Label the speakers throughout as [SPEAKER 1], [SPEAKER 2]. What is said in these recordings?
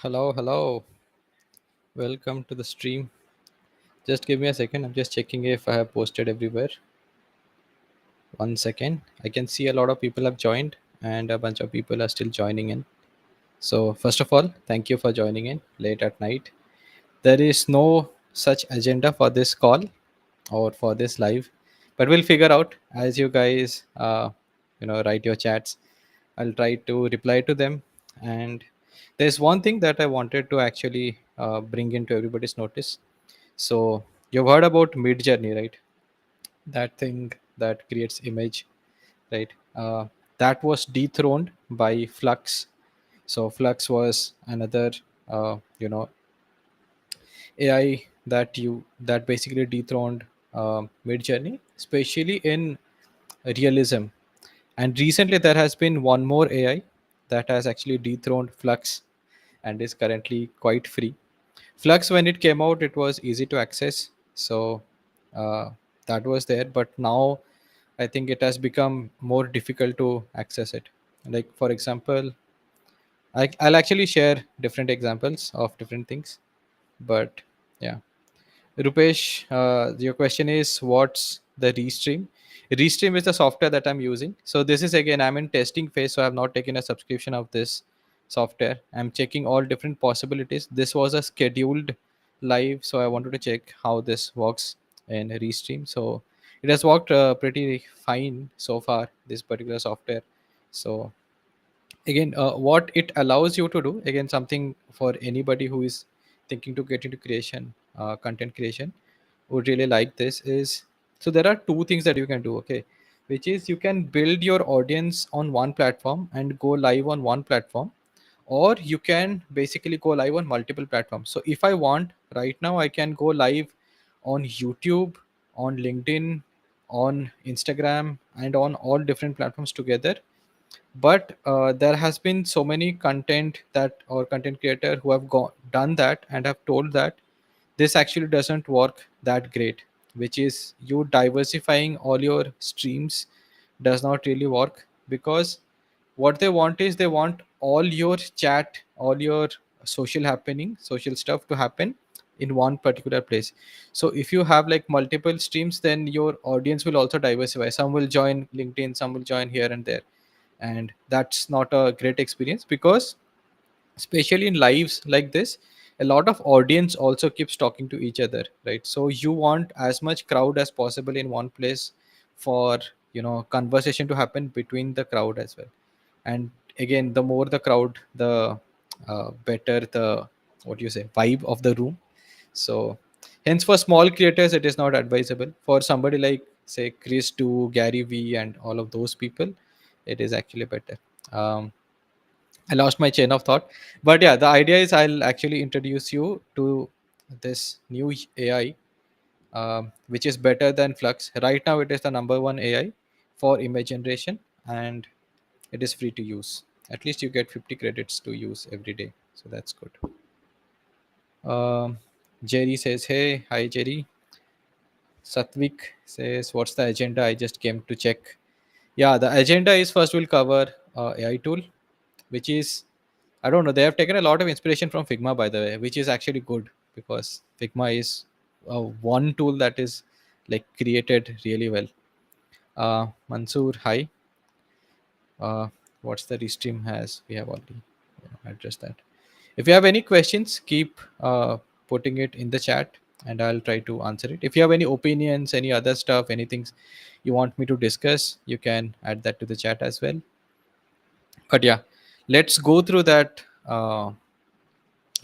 [SPEAKER 1] Hello, hello. Welcome to the stream. Just give me a second. I'm just checking if I have posted everywhere. One second. I can see a lot of people have joined and a bunch of people are still joining in. So, first of all, thank you for joining in late at night. There is no such agenda for this call or for this live, but we'll figure out as you guys, write your chats. I'll try to reply to them. And there's one thing that I wanted to actually bring into everybody's notice. So you've heard about Mid Journey, right? That thing that creates image, right? That was dethroned by Flux. So Flux was another, AI that basically dethroned Mid Journey, especially in realism. And recently, there has been one more AI that has actually dethroned Flux and is currently quite free. Flux, when it came out, it was easy to access, so uh, that was there. But now, I think it has become more difficult to access it. Like for example, I'll actually share different examples of different things. But yeah, Rupesh, your question is what's the Restream? Restream is the software that I'm using. So this is again, I'm in testing phase, so I have not taken a subscription of this software. I'm checking all different possibilities. This was a scheduled live, so I wanted to check how this works in Restream. So it has worked pretty fine so far, this particular software. So again, what it allows you to do, again, something for anybody who is thinking to get into creation, content creation, would really like this is, so there are two things that you can do, okay, which is you can build your audience on one platform and go live on one platform, or you can basically go live on multiple platforms. So if I want right now, I can go live on YouTube, on LinkedIn, on Instagram, and on all different platforms together. But there has been so many content that, or content creator who have done that and have told that this actually doesn't work that great, which is you diversifying all your streams does not really work, because what they want is they want all your chat, all your social stuff to happen in one particular place. So if you have like multiple streams, then your audience will also diversify. Some will join LinkedIn, some will join here and there, and that's not a great experience, because especially in lives like this, a lot of audience also keeps talking to each other, right? So you want as much crowd as possible in one place for conversation to happen between the crowd as well. And again, the more the crowd, the better the, what you say, vibe of the room. So hence, for small creators it is not advisable. For somebody like, say, Chris to Gary V and all of those people, it is actually better. um, I lost my chain of thought. But yeah, the idea is I'll actually introduce you to this new AI, which is better than Flux. Right now, it is the number one AI for image generation, and it is free to use. At least you get 50 credits to use every day. So that's good. Um, Jerry says, hey, hi, Jerry. Satvik says, what's the agenda? I just came to check. Yeah, the agenda is first we'll cover AI tool, which is, I don't know, they have taken a lot of inspiration from Figma, by the way, which is actually good, because Figma is one tool that is like created really well. Mansoor, hi. Uh, what's the restream has? We have already addressed that. If you have any questions, keep putting it in the chat and I'll try to answer it. If you have any opinions, any other stuff, anything you want me to discuss, you can add that to the chat as well. But yeah, let's go through that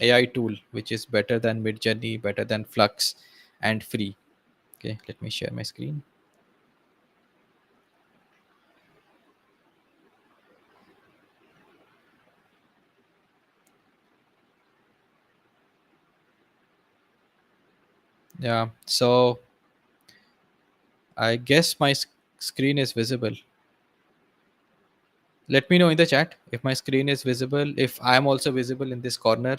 [SPEAKER 1] AI tool, which is better than Midjourney, better than Flux, and free. Okay, let me share my screen. Yeah, so I guess my screen is visible. Let me know in the chat if my screen is visible, if I'm also visible in this corner.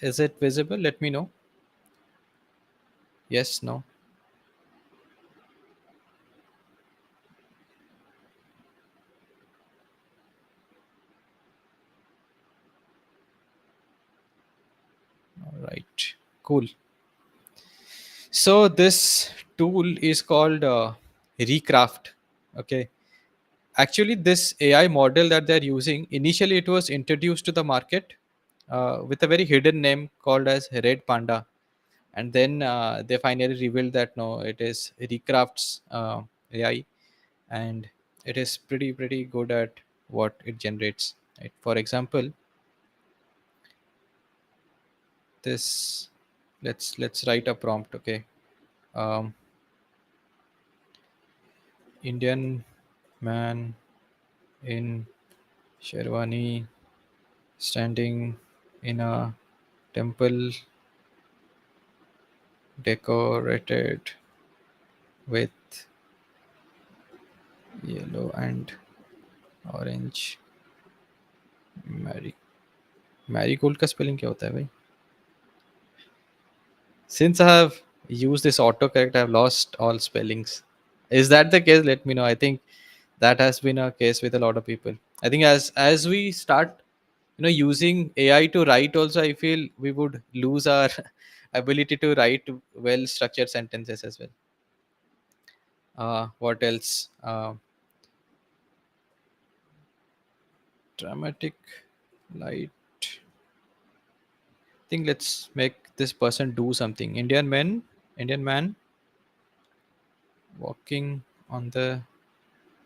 [SPEAKER 1] Is it visible? Let me know. Yes, no. Cool. So this tool is called Recraft. Okay. Actually, this AI model that they're using, initially it was introduced to the market with a very hidden name called as Red Panda, and then they finally revealed that no, it is Recraft's AI, and it is pretty good at what it generates. Right? For example, this let's write a prompt. Okay, um, Indian man in Sherwani standing in a temple decorated with yellow and orange mary marigold का spelling क्या होता है भाई? Since I have used this autocorrect, I've lost all spellings. Is that the case? Let me know. I think that has been a case with a lot of people. I think as we start, using AI to write, also I feel we would lose our ability to write well structured sentences as well. What else? Dramatic light. I think let's make this person do something. Indian man walking on the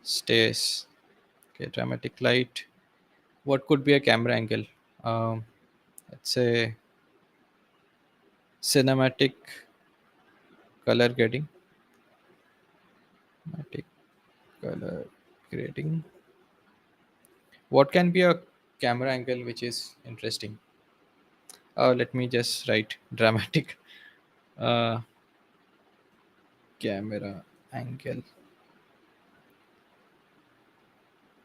[SPEAKER 1] stairs. Okay, dramatic light. What could be a camera angle? Um, let's say cinematic color grading. Cinematic color grading. What can be a camera angle which is interesting? Let me just write dramatic uh, camera angle.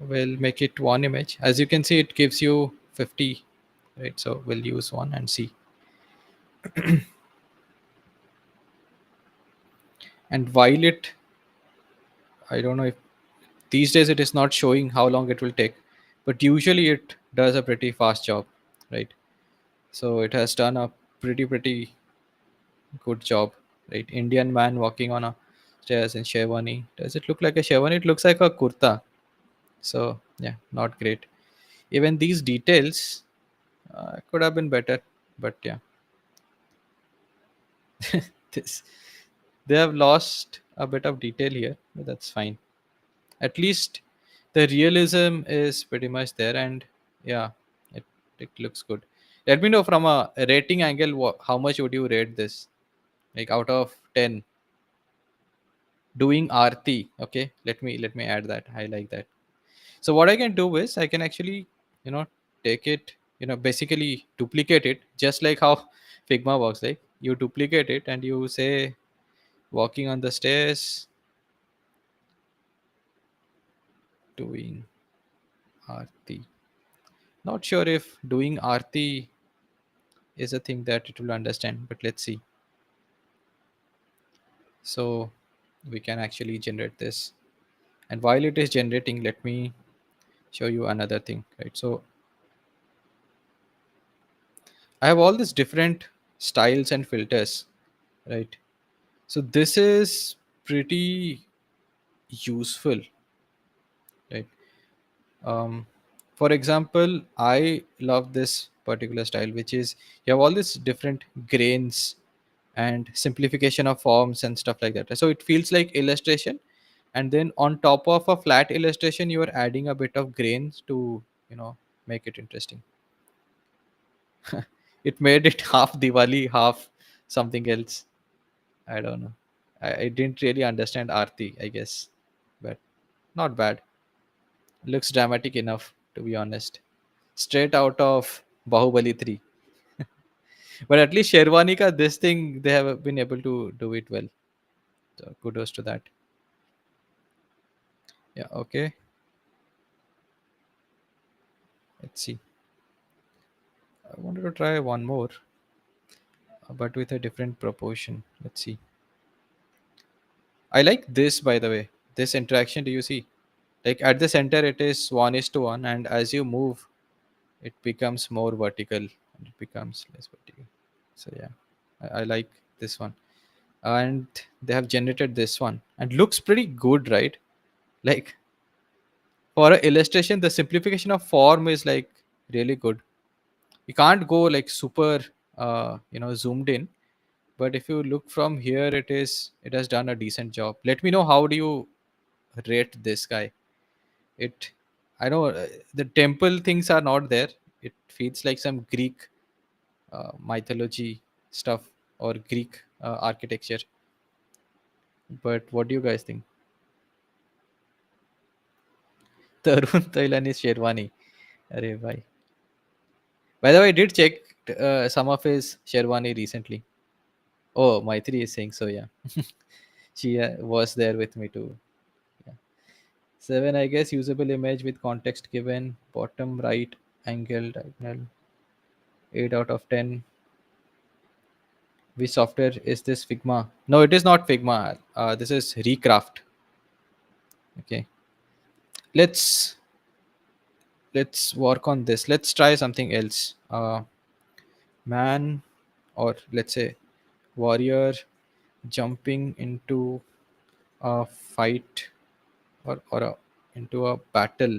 [SPEAKER 1] We'll make it one image. As you can see, it gives you 50, right? So we'll use one and see. And while it, I don't know if these days it is not showing how long it will take, but usually it does a pretty fast job, right? So it has done a pretty good job, right? Indian man walking on a stairs in Sherwani. Does it look like a Sherwani? It looks like a kurta. So yeah, not great. Even these details could have been better, but yeah, this they have lost a bit of detail here, but that's fine. At least the realism is pretty much there, and yeah, it it looks good. Let me know from a rating angle how much would you rate this, like out of 10. Doing arti, okay, let me add that. I like that. So what I can do is I can actually, take it, basically duplicate it, just like how Figma works. Like you duplicate it and you say walking on the stairs, doing arti. Not sure if doing arti is a thing that it will understand, but let's see. So we can actually generate this, and while it is generating, let me show you another thing, right? So I have all these different styles and filters, right? So this is pretty useful, right? um, for example, I love this particular style, which is you have all these different grains and simplification of forms and stuff like that. So it feels like illustration, and then on top of a flat illustration you are adding a bit of grains to, make it interesting. It made it half Diwali, half something else. I don't know. I didn't really understand Aarti, I guess, but not bad. Looks dramatic enough, to be honest. Straight out of Bahubali 3. But at least Sherwani ka, this thing, they have been able to do it well. So kudos to that. Yeah, okay. Let's see. I wanted to try one more, but with a different proportion. Let's see. I like this, by the way. This interaction, do you see? Like at the center, it is 1:1, and as you move, it becomes more vertical and it becomes less vertical. So, yeah. I like this one. And they have generated this one and looks pretty good, right? Like for a illustration, the simplification of form is like really good. You can't go like super zoomed in, but if you look from here, it has done a decent job. Let me know, how do you rate this guy? It I know the temple things are not there. It feels like some Greek mythology stuff, or Greek architecture. But what do you guys think? Tarun Tailani Sherwani. Arey bhai. By the way, I did check some of his Sherwani recently. Oh, Maitri is saying so, yeah. She was there with me too. Yeah. 7, I guess, usable image with context given, bottom right angle, diagonal, 8 out of 10. Which software is this? Figma? No, it is not Figma. This is Recraft. Okay. Let's let's work on this. Let's try something else. Man, or let's say warrior, jumping into a fight, into a battle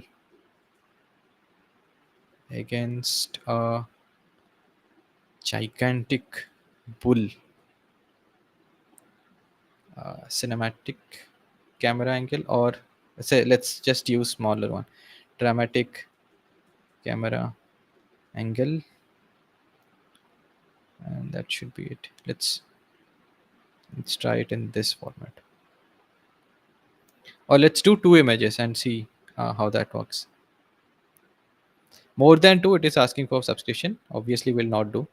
[SPEAKER 1] against a gigantic bull. Cinematic camera angle, or say let's just use smaller one. Dramatic camera angle, and that should be it. Let's try it in this format, or let's do two images and see how that works. More than two, it is asking for subscription. Obviously, will not do.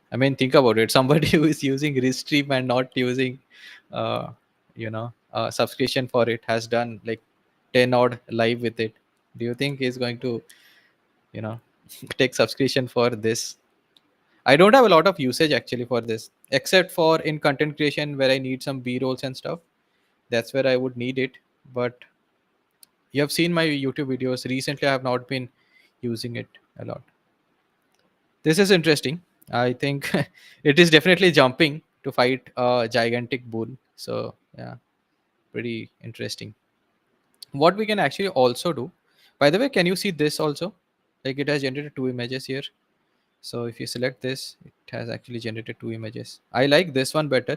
[SPEAKER 1] I mean, think about it. Somebody who is using Restream and not using, subscription for it, has done like 10 odd live with it. Do you think he's going to, you know, take subscription for this? I don't have a lot of usage actually for this, except for in content creation where I need some B rolls and stuff. That's where I would need it. But you have seen my YouTube videos. Recently, I have not been using it a lot. This is interesting. I think it is definitely jumping to fight a gigantic bull. So yeah, pretty interesting. What we can actually also do, by the way, can you see this also? Like it has generated two images here. So if you select this, it has actually generated two images. I like this one better.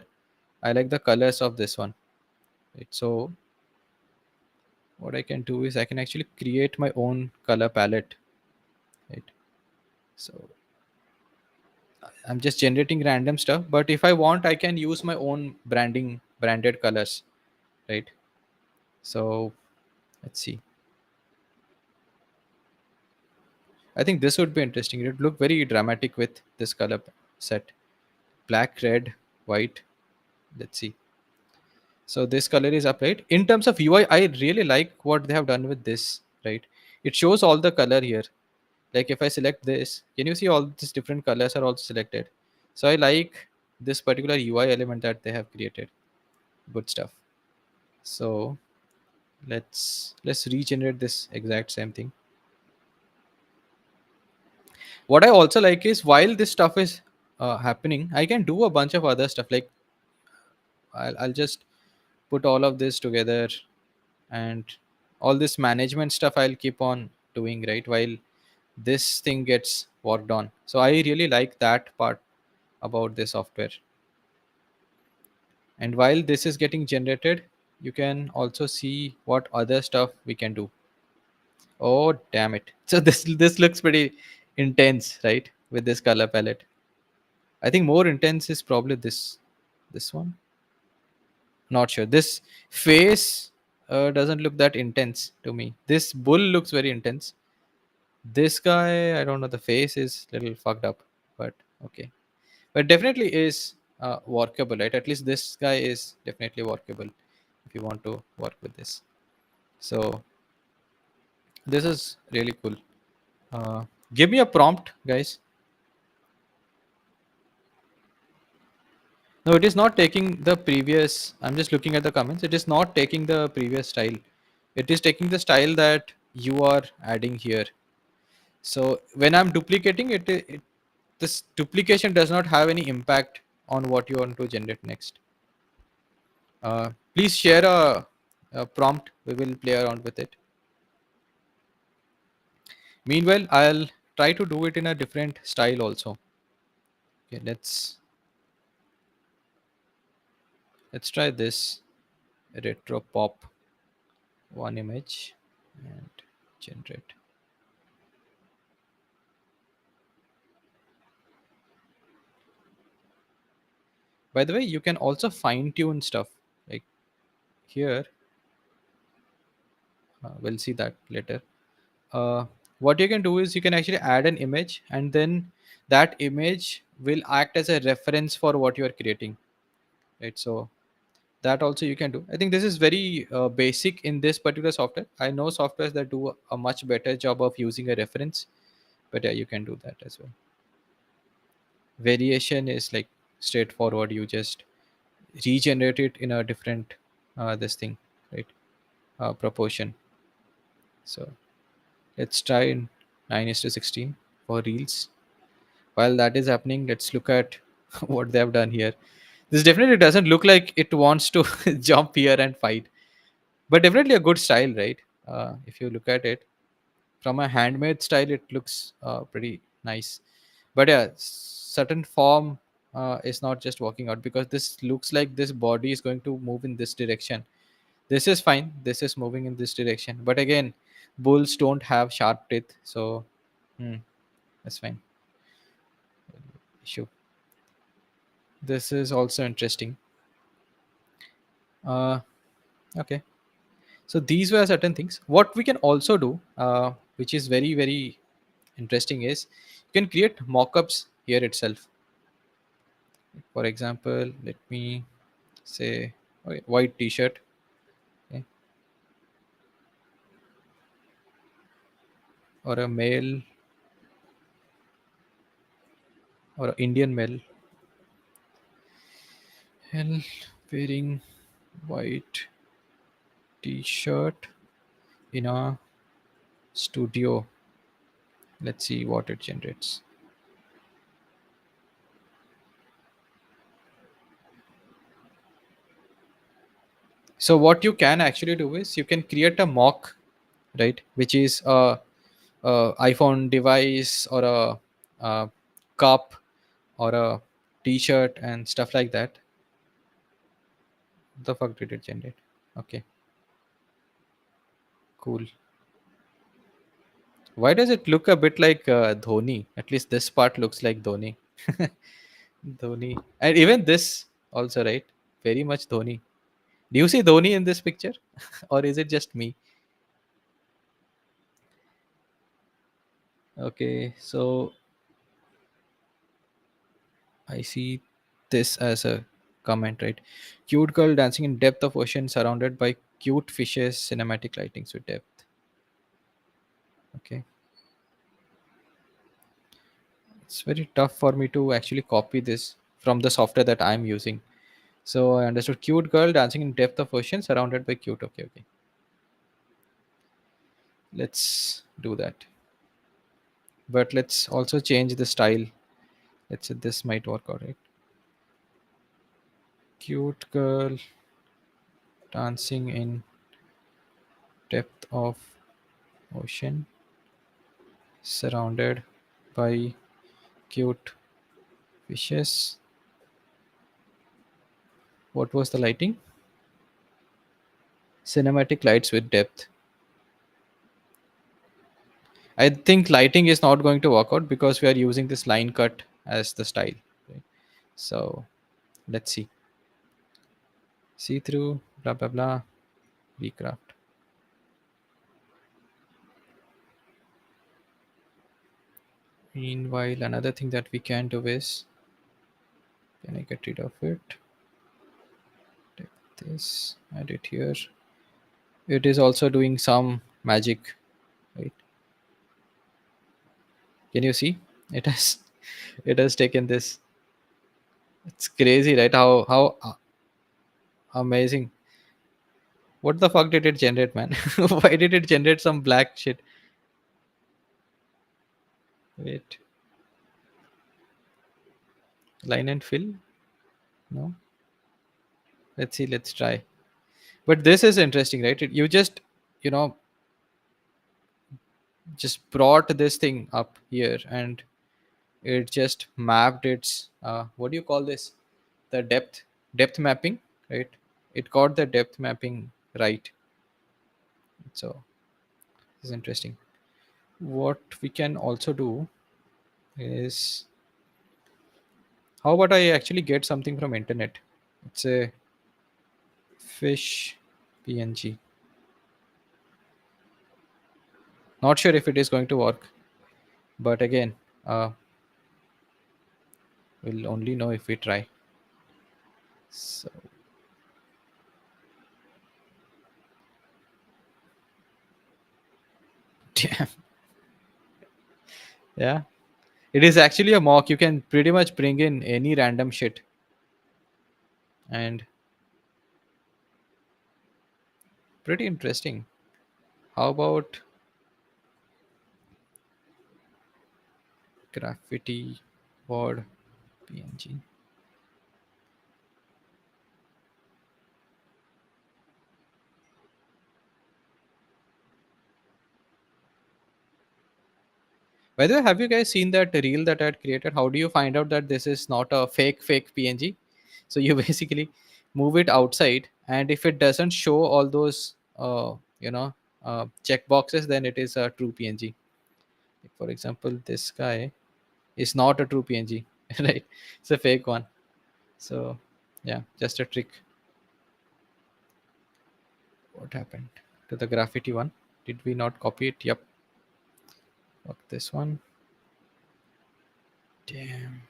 [SPEAKER 1] I like the colors of this one. Right? So what I can do is I can actually create my own color palette. Right. So I'm just generating random stuff, but if I want, I can use my own branded colors, right? So let's see. I think this would be interesting. It would look very dramatic with this color set: black, red, white. Let's see. So this color is applied. In terms of UI, I really like what they have done with this, right? It shows all the color here. Like if I select this, can you see all these different colors are also selected? So I like this particular UI element that they have created. Good stuff. So let's regenerate this exact same thing. What I also like is, while this stuff is happening, I can do a bunch of other stuff. Like I'll just put all of this together, and all this management stuff I'll keep on doing, right, while this thing gets worked on. So I really like that part about this software. And while this is getting generated, you can also see what other stuff we can do. Oh damn it. So this looks pretty intense, right? With this color palette. I think more intense is probably this one. Not sure. This face doesn't look that intense to me. This bull looks very intense. This guy, I don't know, the face is little fucked up, but okay. But definitely is workable, right? At least this guy is definitely workable if you want to work with this. So this is really cool. Give me a prompt, guys. No, it is not taking the previous. I'm just looking at the comments. It is not taking the previous style. It is taking the style that you are adding here. So when I'm duplicating it, this duplication does not have any impact on what you want to generate next. Please share a prompt. We will play around with it. Meanwhile, I'll try to do it in a different style also. Okay, let's try this retro pop one image and generate. By the way, you can also fine tune stuff like here. We'll see that later. What you can do is you can actually add an image, and then that image will act as a reference for what you are creating, right? So that also you can do. I think this is very basic in this particular software. I know softwares that do a much better job of using a reference, but yeah, you can do that as well. Variation is like straightforward. You just regenerate it in a different this thing, right? Proportion. So let's try in 9 is to 16 for reels. While that is happening, let's look at what they have done here. This definitely doesn't look like it wants to jump here and fight, but definitely a good style, right? If you look at it from a handmade style, it looks pretty nice. But yeah, certain form is not just working out, because this looks like this body is going to move in this direction. This is fine. This is moving in this direction, but again, bulls don't have sharp teeth, so hmm, that's fine. Issue. This is also interesting. Uh, okay. So these were certain things. What we can also do, which is very very interesting, is you can create mockups here itself. For example, let me say, okay, white T-shirt, okay, or a male, or an Indian male, male wearing white T-shirt in a studio. Let's see what it generates. So what you can actually do is you can create a mock, right, which is a iPhone device, or a cup, or a T-shirt and stuff like that. The fuck did it generate? Okay, cool. Why does it look a bit like Dhoni? At least this part looks like Dhoni. Dhoni, and even this also, right? Very much Dhoni. Do you see Dhoni in this picture, or is it just me? Okay, so I see this as a comment, right? Cute girl dancing in depth of ocean surrounded by cute fishes, cinematic lightings with depth. Okay, it's very tough for me to actually copy this from the software that I'm using. So I understood cute girl dancing in depth of ocean surrounded by cute. Okay, okay. Let's do that. But let's also change the style. Let's say this might work out, right? Cute girl dancing in depth of ocean surrounded by cute fishes. What was the lighting? Cinematic lights with depth. I think lighting is not going to work out because we are using this line cut as the style. Right? So let's see. See through, blah blah blah. Recraft. Meanwhile, another thing that we can do is, can I get rid of it? Take this, add it here. It is also doing some magic, right? Can you see? It has it has taken this. It's crazy, right? How amazing. What the fuck did it generate, man? Why did it generate some black shit? Wait, line and fill. No, let's see, let's try. But this is interesting, right? You just, you know, just brought this thing up here, and it just mapped its what do you call this, the depth mapping, right? It got the depth mapping right. So this is interesting. What we can also do is, how about I actually get something from internet? It's a fish png. Not sure if it is going to work, but again, uh, we'll only know if we try. So damn. Yeah, it is actually a mock. You can pretty much bring in any random shit. And pretty interesting. How about graffiti board png? By the way, have you guys seen that reel that I had created? How do you find out that this is not a fake PNG? So you basically move it outside, and if it doesn't show all those, check boxes, then it is a true PNG. Like, for example, this guy is not a true PNG, right? It's a fake one. So yeah, just a trick. What happened to the graffiti one? Did we not copy it? Yep. Fuck this one. Damn.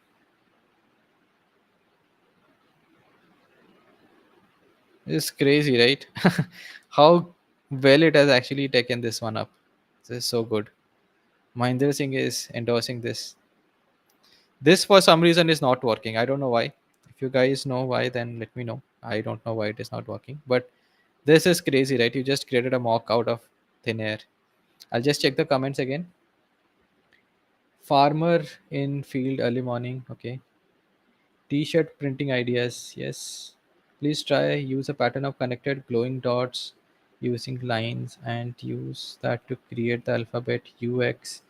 [SPEAKER 1] It's crazy, right? How well it has actually taken this one up. This is so good. Mahinder Singh is endorsing this. This for some reason is not working. I don't know why. If you guys know why, then let me know. I don't know why it is not working. But this is crazy, right? You just created a mock out of thin air. I'll just check the comments again. Farmer in field early morning. Okay. T-shirt printing ideas. Yes. Please try use a pattern of connected glowing dots using lines and use that to create the alphabet UX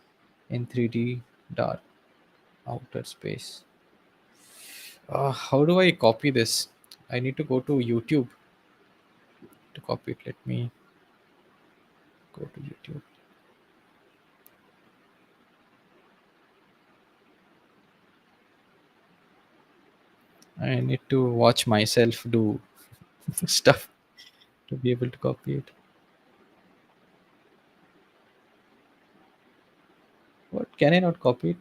[SPEAKER 1] in 3D dark outer space. How do I copy this? I need to go to YouTube to copy it. Let me go to YouTube. I need to watch myself do stuff to be able to copy it. What, can I not copy it?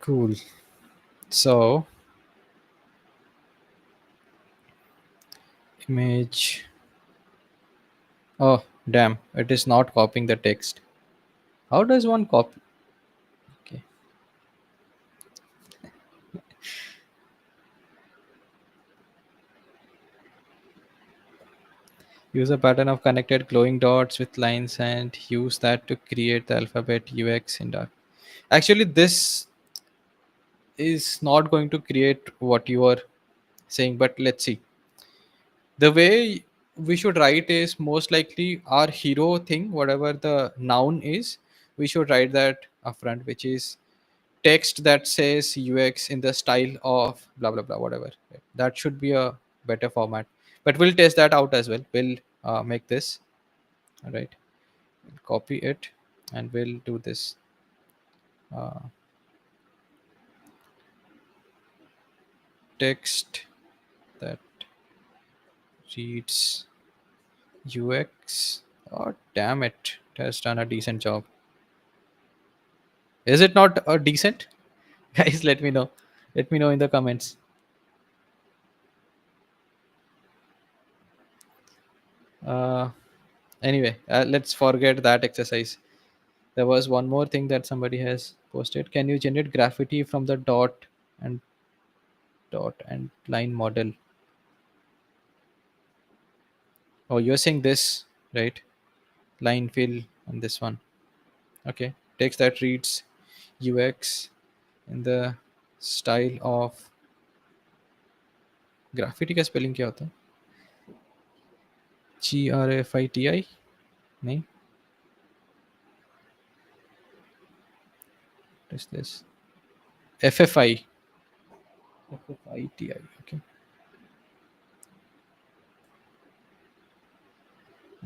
[SPEAKER 1] Cool. So image. Oh damn! It is not copying the text. How does one copy? Okay. Use a pattern of connected glowing dots with lines and use that to create the alphabet UX in dark. Actually, this is not going to create what you are saying, but let's see. The way we should write is most likely our hero thing, whatever the noun is, we should write that upfront, which is text that says UX in the style of blah blah blah, whatever. That should be a better format. But we'll test that out as well. We'll make this. All right. Copy it, and we'll do this uh, text that reads UX. Oh damn it, it has done a decent job. Is it not a decent? Guys, let me know in the comments. uh, anyway, let's forget that exercise. There was one more thing that somebody has posted. Can you generate graffiti from the and dot and line model? Oh, you're saying this, right? Line fill on this one. Okay. Text that reads UX in the style of graffiti का spelling क्या होता है? GRFITI? नहीं, what is this? FFI. FFITI. Okay.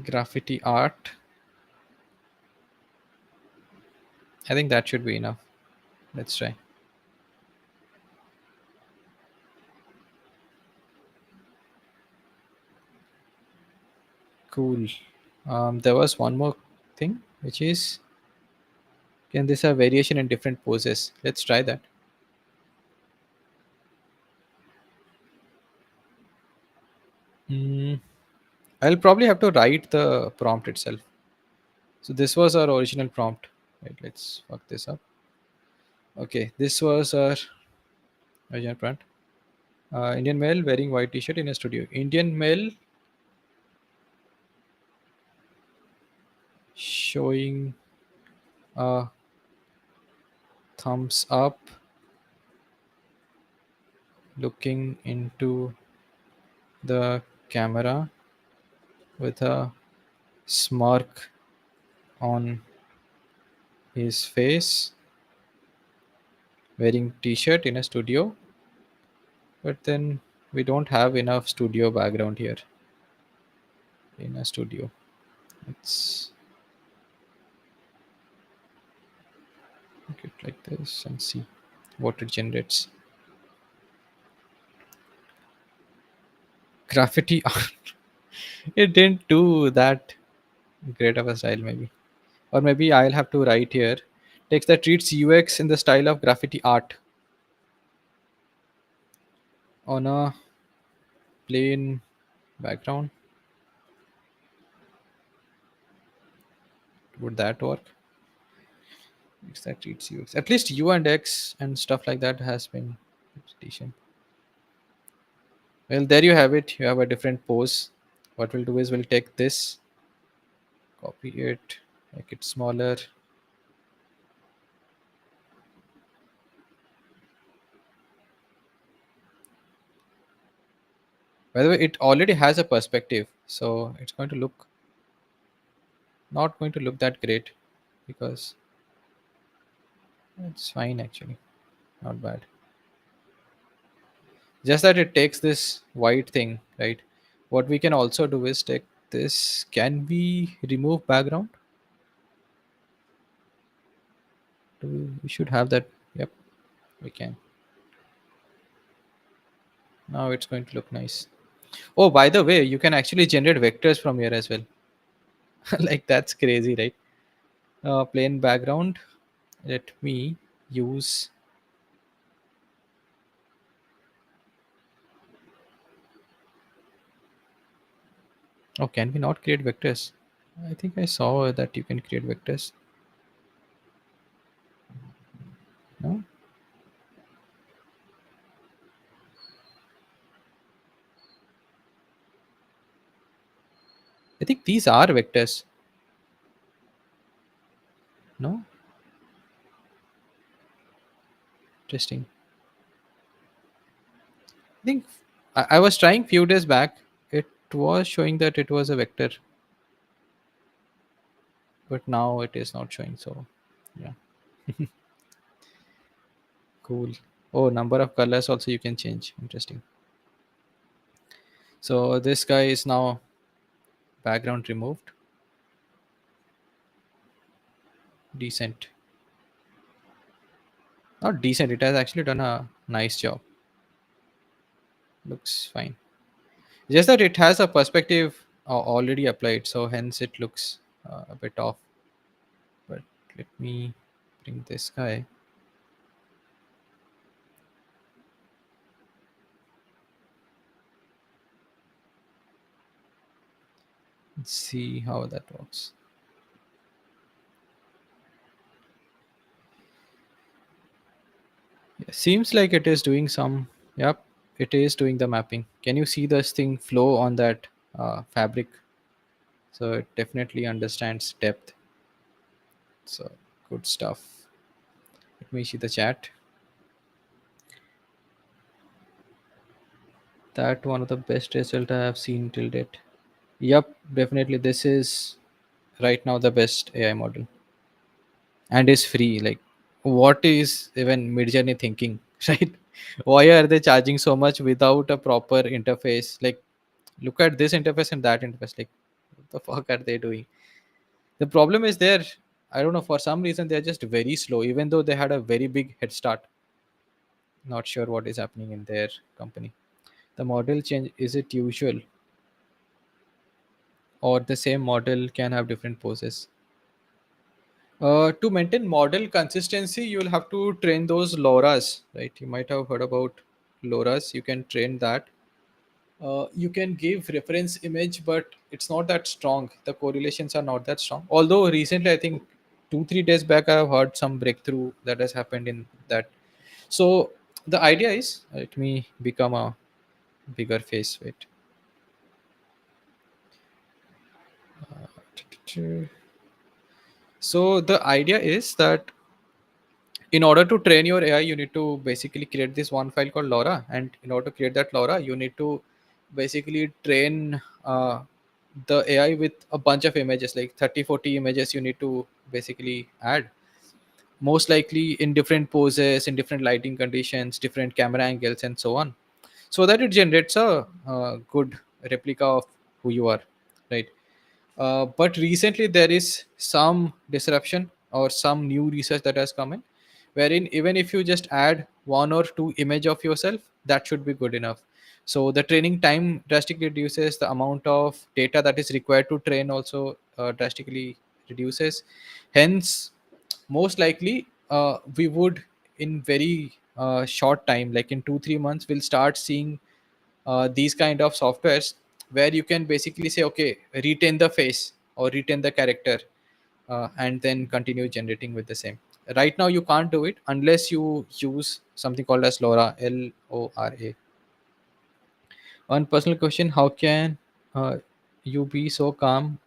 [SPEAKER 1] Graffiti art. I think that should be enough. Let's try. Cool. There was one more thing, which is, can this have variation in different poses? Let's try that. Hmm. I'll probably have to write the prompt itself. So this was our original prompt. Right, let's fuck this up. Okay, this was our original prompt. Indian male wearing white t-shirt in a studio. Indian male showing a thumbs up, looking into the camera with a smirk on his face, wearing t-shirt in a studio. But then we don't have enough studio background here in a studio. Let's make it like this and see what it generates. Graffiti art. It didn't do that great of a style, maybe. Or maybe I'll have to write here text that treats UX in the style of graffiti art on a plain background. Would that work? Text that treats UX. At least U and X and stuff like that has been decent. Well, there you have it. You have a different pose. What we'll do is we'll take this, copy it, make it smaller. By the way, it already has a perspective, so it's going to look not going to look that great because it's fine actually, not bad. Just that it takes this white thing, right? What we can also do is take this. Can we remove background? We should have that. Yep, we can. Now it's going to look nice. Oh, by the way, you can actually generate vectors from here as well. Like that's crazy, right? Plain background. Let me use. Oh, can we not create vectors? I think I saw that you can create vectors. No, I think these are vectors. No, interesting. I think I was trying few days back. It was showing that it was a vector, but now it is not showing. So, yeah, cool. Oh, number of colors also you can change. Interesting. So this guy is now background removed. Decent. Not decent. It has actually done a nice job. Looks fine. Just that it has a perspective already applied, so hence it looks a bit off. But let me bring this guy. Let's see how that works. Yeah, seems like it is doing some. Yep, it is doing the mapping. Can you see this thing flow on that fabric? So it definitely understands depth. So good stuff. Let me see the chat. That one of the best result I have seen till date. Yep, definitely. This is right now the best AI model and is free. Like, what is even Midjourney thinking, right? Why are they charging so much without a proper interface? Like, look at this interface and that interface. Like, what the fuck are they doing? The problem is there. I don't know. For some reason, they're just very slow, even though they had a very big head start. Not sure what is happening in their company. The model change, is it usual, or the same model can have different poses? To maintain model consistency, you will have to train those LoRa's, right? You might have heard about LoRa's. You can train that. You can give reference image, but it's not that strong. The correlations are not that strong. Although recently, I think 2 3 days back, I have heard some breakthrough that has happened in that. So the idea is, let me become a bigger face. Wait. So the idea is that in order to train your AI, you need to basically create this one file called LoRa, and in order to create that LoRa, you need to basically train the AI with a bunch of images, like 30 40 images. You need to basically add, most likely in different poses, in different lighting conditions, different camera angles, and so on, so that it generates a good replica of who you are, right? But recently there is some disruption or some new research that has come in, wherein even if you just add one or two image of yourself, that should be good enough. So the training time drastically reduces, the amount of data that is required to train also drastically reduces. Hence, most likely we would, in very short time, like in 2 3 months, we'll start seeing these kind of softwares where you can basically say, okay, retain the face or retain the character, and then continue generating with the same. Right now you can't do it unless you use something called as LoRa, LoRa. One personal question: how can you be so calm,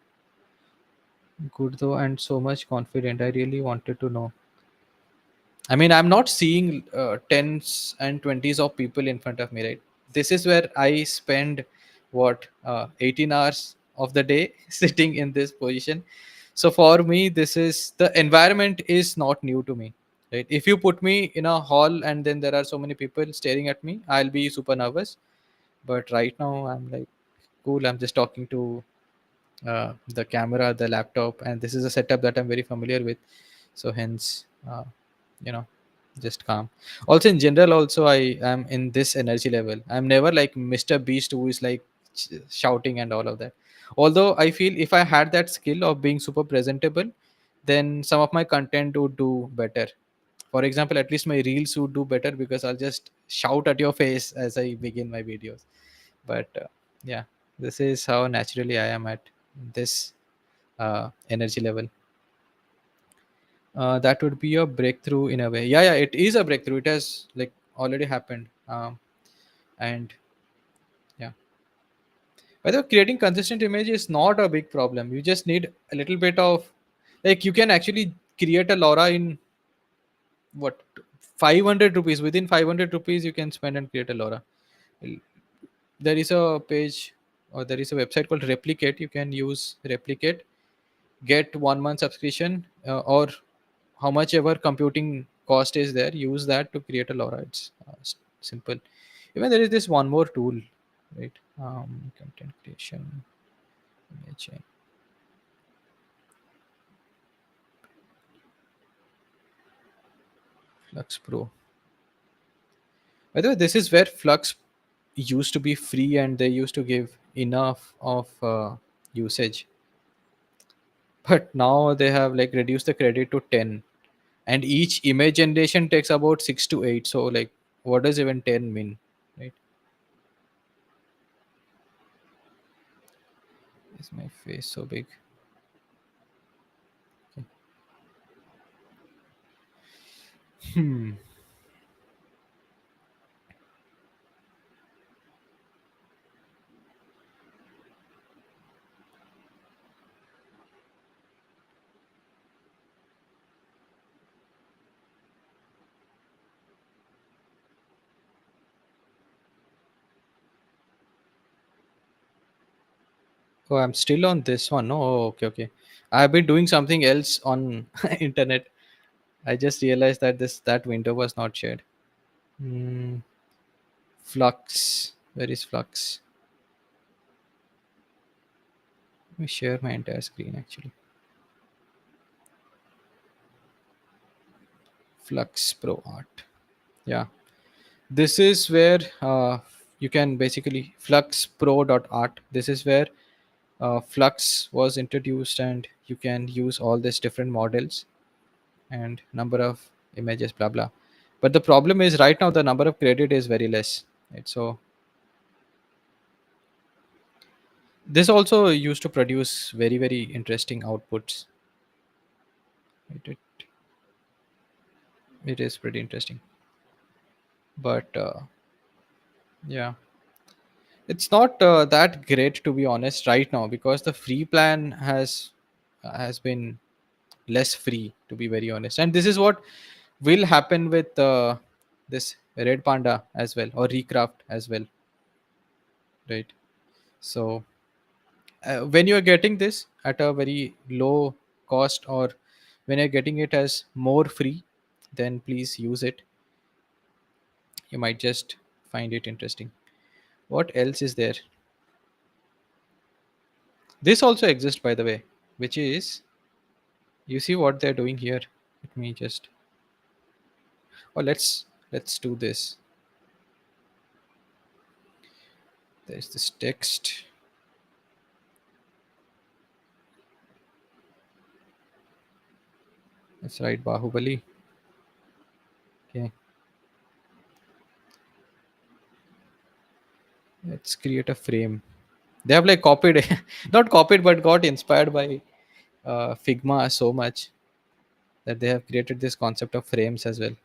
[SPEAKER 1] good though, and so much confident? I really wanted to know. I mean, I'm not seeing tens and twenties of people in front of me, right? This is where I spend 18 hours of the day sitting in this position. So for me, this is, the environment is not new to me, right? If you put me in a hall and then there are so many people staring at me, I'll be super nervous. But right now, I'm like, cool. I'm just talking to the camera, the laptop, and this is a setup that I'm very familiar with. So hence, you know, just calm. Also, in general, also I am in this energy level. I'm never like Mr. Beast, who is like shouting and all of that. Although I feel if I had that skill of being super presentable, then some of my content would do better. For example, at least my reels would do better because I'll just shout at your face as I begin my videos. But yeah, this is how naturally I am at this energy level. That would be a breakthrough in a way. Yeah, yeah, it is a breakthrough. It has like already happened. And yeah, by the way, creating consistent image is not a big problem. You just need a little bit of, like, you can actually create a LoRa in what, 500 rupees. Within 500 rupees you can spend and create a LoRa. There is a page, or there is a website called Replicate. You can use Replicate, get 1 month subscription, or how much ever computing cost is there, use that to create a LoRa. It's simple. Even there is this one more tool, right? Content creation, imaging, Flux Pro. By the way, this is where Flux used to be free and they used to give enough of usage, but now they have like reduced the credit to 10, and each image generation takes about 6 to 8. So like, what does even 10 mean, right? Is my face so big? Hmm. Oh, I'm still on this one. Oh, okay, okay. I've been doing something else on internet. I just realized that that window was not shared. Hmm. Flux. Where is Flux? Let me share my entire screen actually. Flux Pro Art. Yeah. This is where you can basically fluxpro.art. This is where Flux was introduced, and you can use all these different models and number of images, blah blah. But the problem is right now the number of credit is very less. Right? So this also used to produce very very interesting outputs. It is pretty interesting, but yeah, it's not that great to be honest right now because the free plan has been less free to be very honest, and this is what will happen with this Red Panda as well, or Recraft as well, right? So when you are getting this at a very low cost, or when you're getting it as more free, then please use it. You might just find it interesting. What else is there? This also exists, by the way, which is, you see what they're doing here. Let me just, oh, let's do this. There's this text. Let's write Bahubali. Okay, let's create a frame. They have like copied, not copied, but got inspired by Figma so much that they have created this concept of frames as well.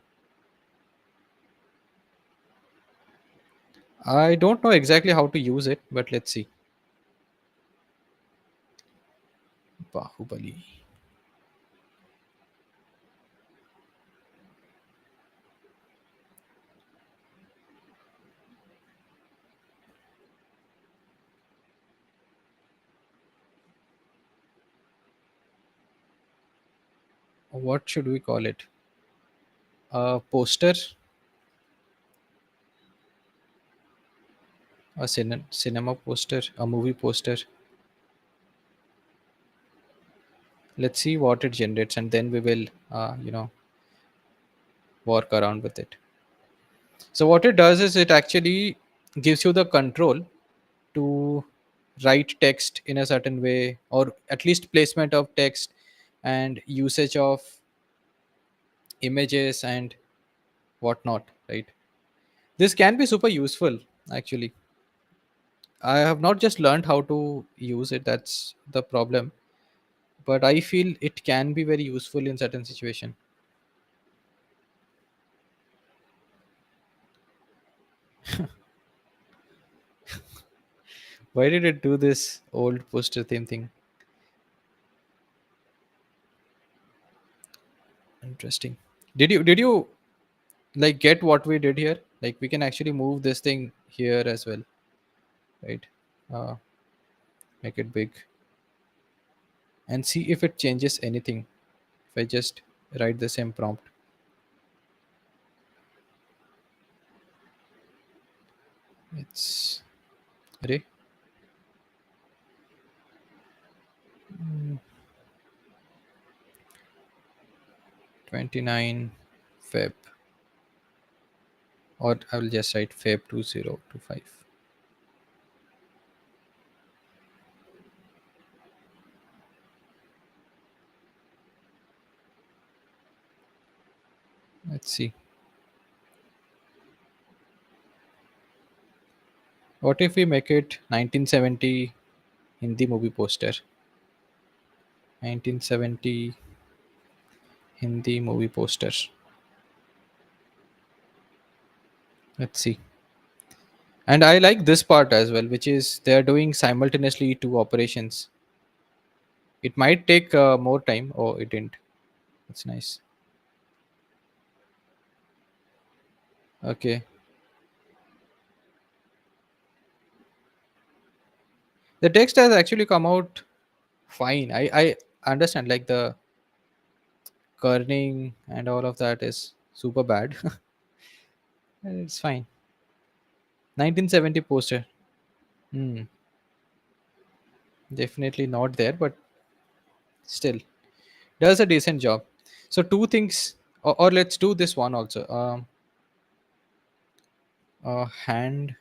[SPEAKER 1] I don't know exactly how to use it, but let's see. Bahubali. What should we call it? A poster, a cinema poster, a movie poster. Let's see what it generates, and then we will, work around with it. So what it does is it actually gives you the control to write text in a certain way, or at least placement of text and usage of images and whatnot, right? This can be super useful actually. I have not just learned how to use it, that's the problem, but I feel it can be very useful in certain situation. Why did it do this old poster theme thing? Interesting. Did you like get what we did here? Like we can actually move this thing here as well, right? uh, make it big and see if it changes anything if I just write the same prompt. It's array 29 Feb, or I will just write Feb 2025. Let's see. What if we make it 1970 Hindi movie poster? 1970 Hindi movie poster. Let's see. And I like this part as well, which is they are doing simultaneously two operations. It might take more time. Oh, it didn't. That's nice. Okay. The text has actually come out fine. I understand like the kerning and all of that is super bad. It's fine. 1970 poster. Hmm. Definitely not there, but still does a decent job. So two things, or let's do this one also. A hand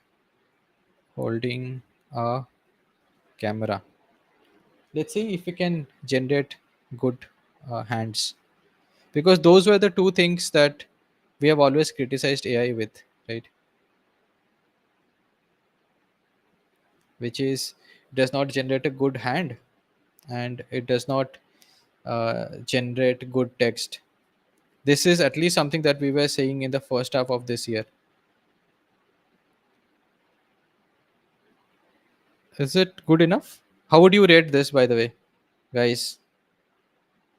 [SPEAKER 1] holding a camera. Let's see if we can generate good hands, because those were the two things that we have always criticized AI with, right? Which is, does not generate a good hand, and it does not generate good text. This is at least something that we were saying in the first half of this year. Is it good enough? How would you rate this, by the way, guys?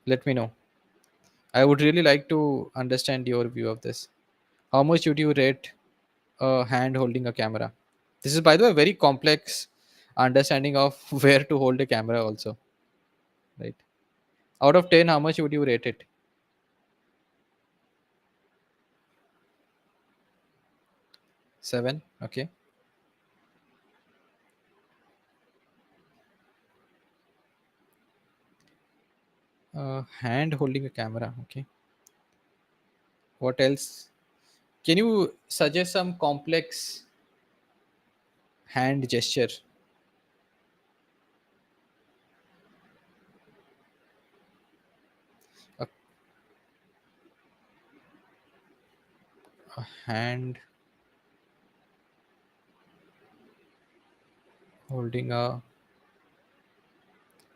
[SPEAKER 1] Let me know. I would really like to understand your view of this. How much would you rate a hand holding a camera? This is, by the way, very complex understanding of where to hold a camera, also, right? Out of 10, how much would you rate it? 7. Okay. Hand holding a camera. Okay. What else? Can you suggest some complex hand gesture? A, a hand holding a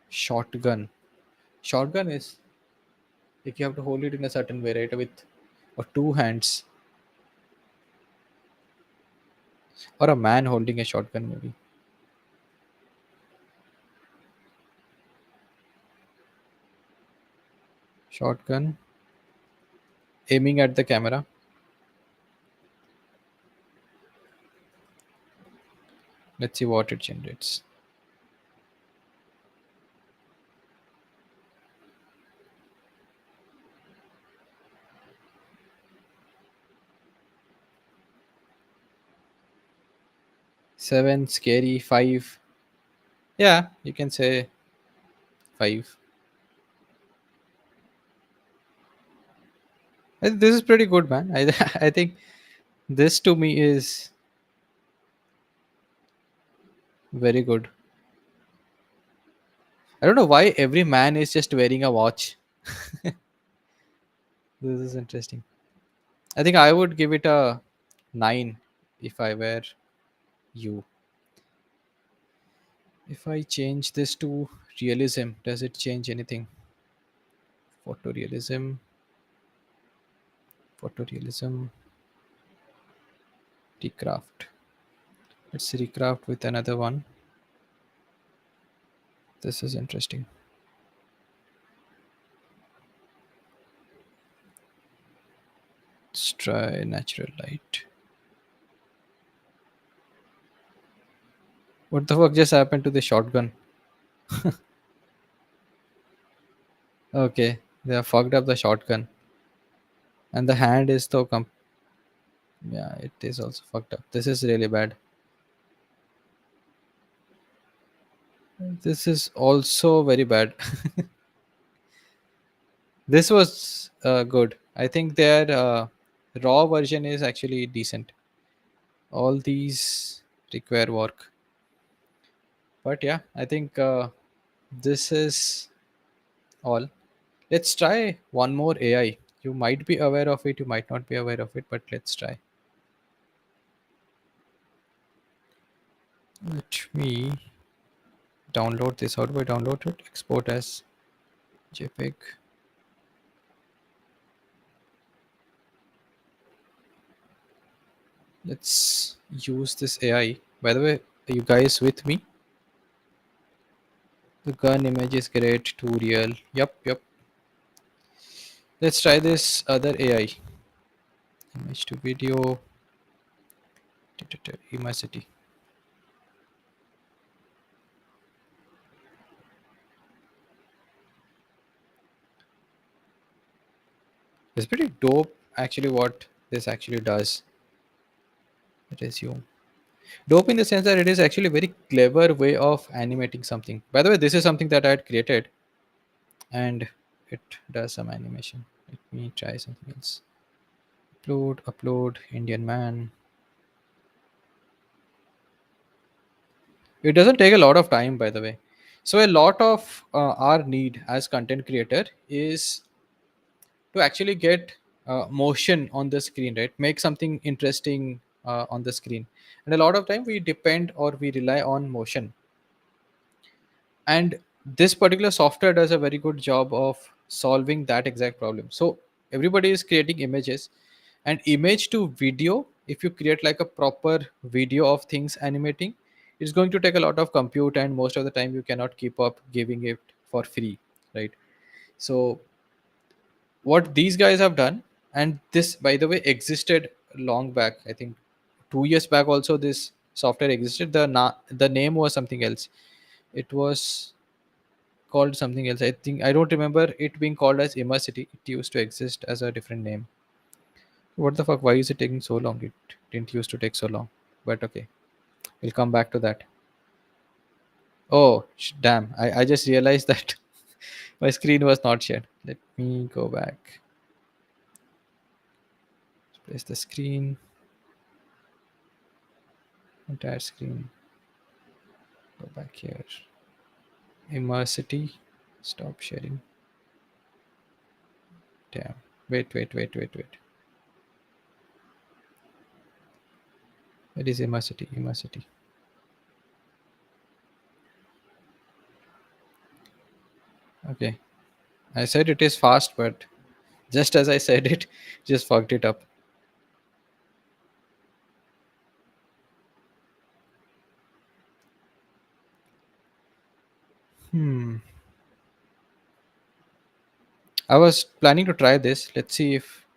[SPEAKER 1] shotgun. Shotgun is like you have to hold it in a certain way, right? With or two hands, or a man holding a shotgun, maybe. Shotgun aiming at the camera. Let's see what it generates. 7 scary. 5. Yeah, you can say 5. This is pretty good, man. I think this to me is very good. I don't know why every man is just wearing a watch. This is interesting. I think I would give it a 9 if I were you. If I change this to realism, does it change anything? Photorealism, photorealism, recraft. Let's recraft with another one. This is interesting. Let's try natural light. What the fuck just happened to the shotgun? Okay, they have fucked up the shotgun. And the hand is so yeah, it is also fucked up. This is really bad. This is also very bad. This was good. I think their raw version is actually decent. All these require work. But yeah, I think this is all. Let's try one more AI. You might be aware of it, you might not be aware of it, but let's try. Let me download this. How do I download it? Export as JPEG. Let's use this AI. By the way, are you guys with me? The gun image is great, too real. Yup, yup. Let's try this other AI. Image to video. Immersity. It's pretty dope actually what this actually does. Resume. Dope in the sense that it is actually a very clever way of animating something. By the way, this is something that I had created and it does some animation. Let me try something else. Upload, Indian man. It doesn't take a lot of time, by the way. So a lot of our need as content creator is to actually get motion on the screen, right? Make something interesting on the screen, and a lot of time we depend or we rely on motion, and this particular software does a very good job of solving that exact problem. So everybody is creating images, and image to video, if you create like a proper video of things animating, it's going to take a lot of compute, and most of the time you cannot keep up giving it for free, right? So what these guys have done, and this by the way existed long back, I think 2 years back also this software existed. The name was something else. It was called something else. I think I don't remember it being called as Immersity. It used to exist as a different name. What the fuck? Why is it taking so long? It didn't used to take so long. But okay, we'll come back to that. Oh, damn! I just realized that my screen was not shared. Let me go back. Place the screen, entire screen. Go back here. Immersity. Stop sharing. Damn. Wait. It is Immersity. Immersity. Okay. I said it is fast, but just as I said it, just fucked it up. Hmm. I was planning to try this. Let's see if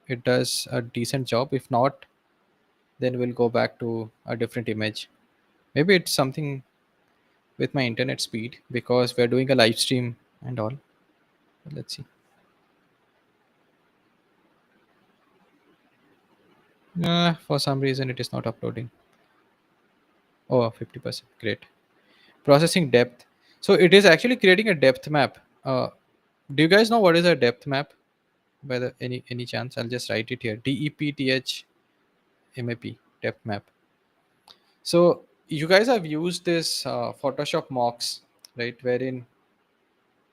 [SPEAKER 1] it does a decent job. If not, then we'll go back to a different image. Maybe it's something with my internet speed because we're doing a live stream and all. Let's see. For some reason, it is not uploading. Oh, 50%. Great. Processing depth. So it is actually creating a depth map. Do you guys know what is a depth map? By the any chance, I'll just write it here. DEPTH depth map. So you guys have used this Photoshop mocks, right? Wherein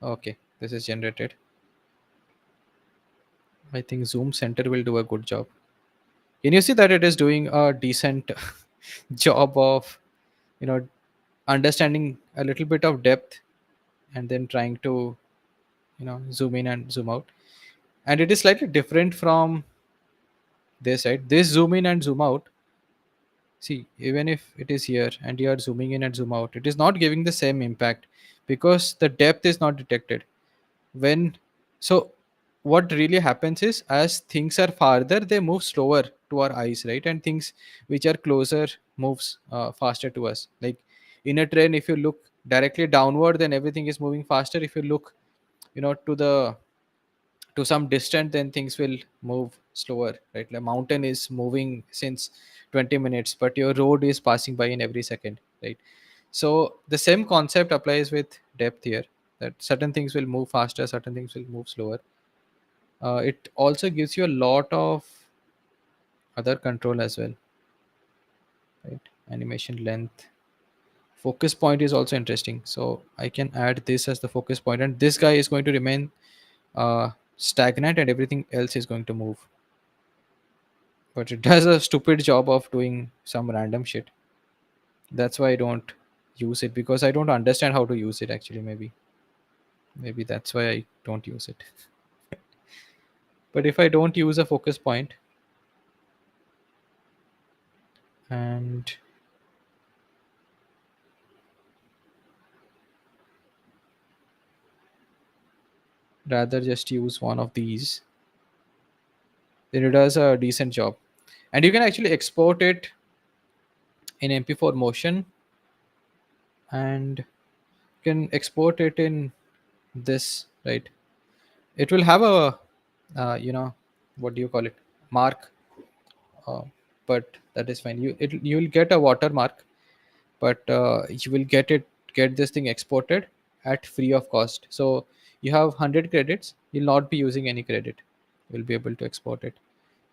[SPEAKER 1] okay, this is generated. I think Zoom Center will do a good job. Can you see that it is doing a decent job of you know understanding a little bit of depth and then trying to zoom in and zoom out, and it is slightly different from this, right? This zoom in and zoom out. See, even if it is here and you are zooming in and zoom out, it is not giving the same impact because the depth is not detected. When so what really happens is as things are farther, they move slower to our eyes, right? And things which are closer moves faster to us. Like in a train, if you look directly downward, then everything is moving faster. If you look, to some distance, then things will move slower, right? Like mountain is moving since 20 minutes, but your road is passing by in every second, right? So the same concept applies with depth here, that certain things will move faster, certain things will move slower. It also gives you a lot of other control as well, right? Animation length, focus point is also interesting, so I can add this as the focus point, and this guy is going to remain stagnant and everything else is going to move. But it does a stupid job of doing some random shit. That's why I don't use it, because I don't understand how to use it actually. Maybe that's why I don't use it. But if I don't use a focus point and rather just use one of these, then it does a decent job. And you can actually export it in MP4 motion, and you can export it in this, right? It will have a what do you call it, mark, uh, but that is fine. You will get a watermark, but you will get this thing exported at free of cost. So you have 100 credits, you'll not be using any credit, you'll be able to export it.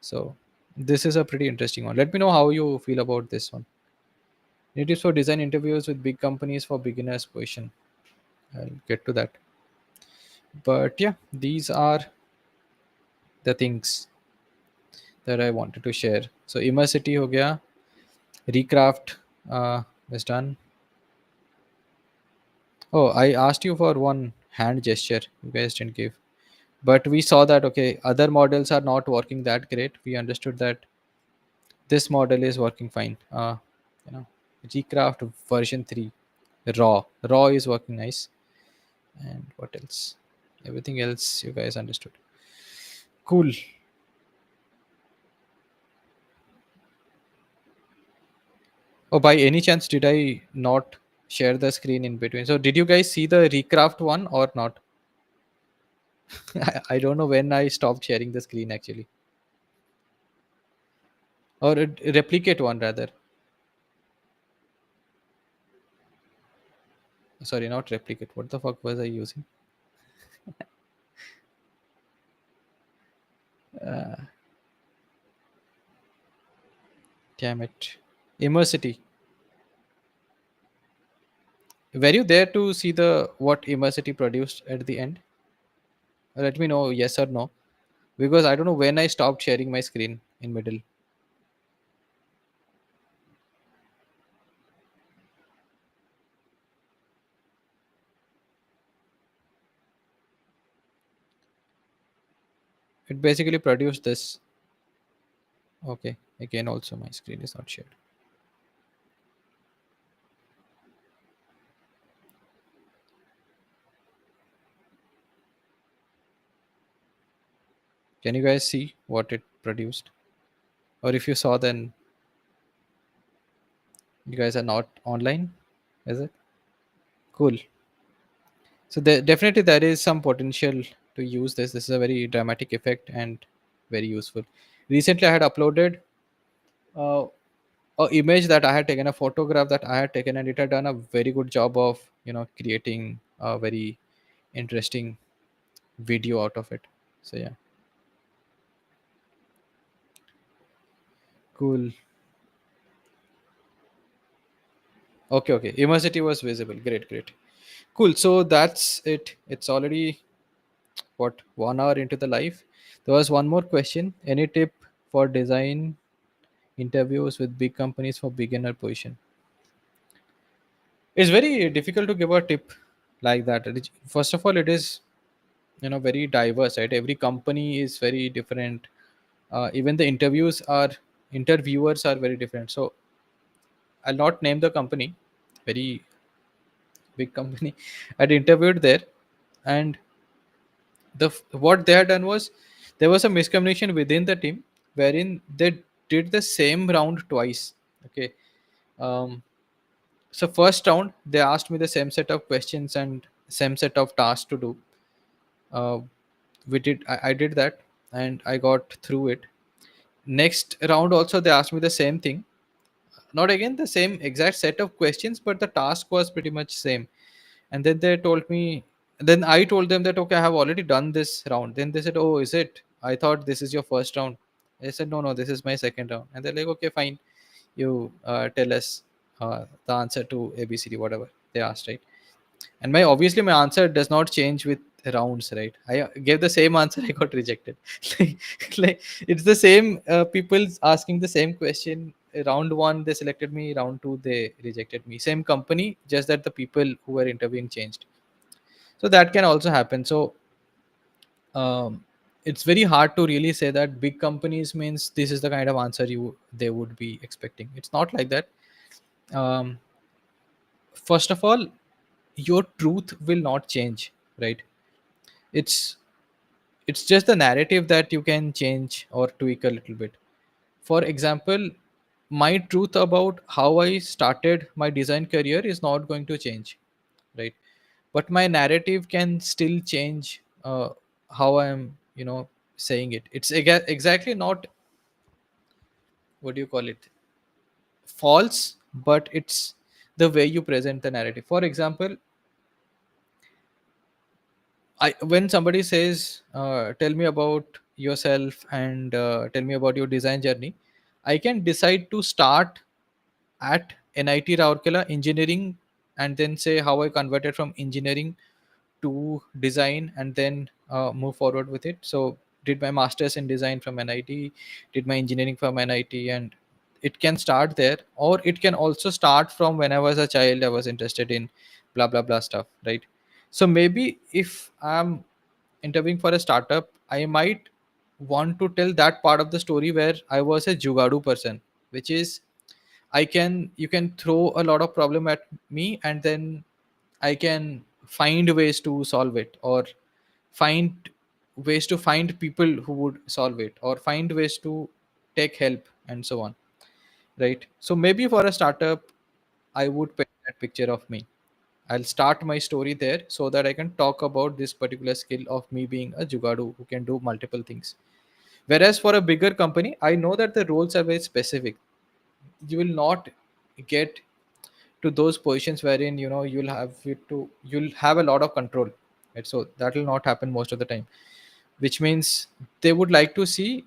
[SPEAKER 1] So this is a pretty interesting one. Let me know how you feel about this one. It is for design interviews with big companies for beginners position. I'll get to that. But yeah, these are the things that I wanted to share. So Immersity ho gaya, Recraft is done. Oh, I asked you for one hand gesture. You guys didn't give. But we saw that okay, other models are not working that great. We understood that this model is working fine. You know, Gcraft version 3, raw is working nice. And what else? Everything else you guys understood. Cool. Oh, by any chance, did I not share the screen in between? So did you guys see the Recraft one or not? I don't know when I stopped sharing the screen actually, or replicate one rather. Sorry, not replicate. What the fuck was I using? Damn it. Immersity. Were you there to see the what Immersity produced at the end? Let me know yes or no, because I don't know when I stopped sharing my screen in middle. It basically produced this. Okay, again also my screen is not shared. Can you guys see what it produced? Or if you saw, then you guys are not online, is it? Cool. So definitely there is some potential to use this. This is a very dramatic effect and very useful. Recently, I had uploaded uh, a image that I had taken, a photograph that I had taken, and it had done a very good job of creating a very interesting video out of it. So yeah, cool. Okay, okay. Immersity was visible. Great, great. Cool. So that's it. It's already what 1 hour into the live. There was one more question. Any tip for design interviews with big companies for beginner position? It's very difficult to give a tip like that. First of all, it is very diverse, right? Every company is very different. Even the interviewers are very different. So I'll not name the company. Very big company. I'd interviewed there, and what they had done was there was a miscommunication within the team wherein they did the same round twice. Okay. um, so first round they asked me the same set of questions and same set of tasks to do. uh, I did that and I got through it. Next round also they asked me the same thing, not again the same exact set of questions, but the task was pretty much same. And then they told me, then I told them that okay, I have already done this round. Then they said, oh, is it? I thought this is your first round. I said, no, no, this is my second round. And they're like, okay, fine, you tell us the answer to abcd, whatever they asked, right? And my answer does not change with rounds, right? I gave the same answer, I got rejected. like, it's the same people asking the same question. Round one they selected me, round two they rejected me. Same company, just that the people who were interviewing changed. So that can also happen. So um, it's very hard to really say that big companies means this is the kind of answer you they would be expecting. It's not like that. um, First of all, your truth will not change, right? it's it's just the narrative that you can change or tweak a little bit. For example, my truth about how I started my design career is not going to change, right? But my narrative can still change how I am, saying it. It's exactly not, what do you call it, false, but it's the way you present the narrative. For example, when somebody says, tell me about yourself and tell me about your design journey, I can decide to start at NIT Rourkela engineering, and then say how I converted from engineering to design, and then move forward with it. So did my masters in design from NIT, did my engineering from NIT, and it can start there, or it can also start from when I was a child. I was interested in blah blah blah stuff, right? So maybe if I'm interviewing for a startup, I might want to tell that part of the story where I was a jugadu person, which is, I can you can throw a lot of problem at me, and then I can find ways to solve it, or find ways to find people who would solve it, or find ways to take help, and so on, right? So maybe for a startup, I would paint that picture of me. I'll start my story there so that I can talk about this particular skill of me being a jugadu who can do multiple things. Whereas for a bigger company, I know that the roles are very specific. You will not get to those positions wherein you'll have a lot of control, right? So that will not happen most of the time, which means they would like to see,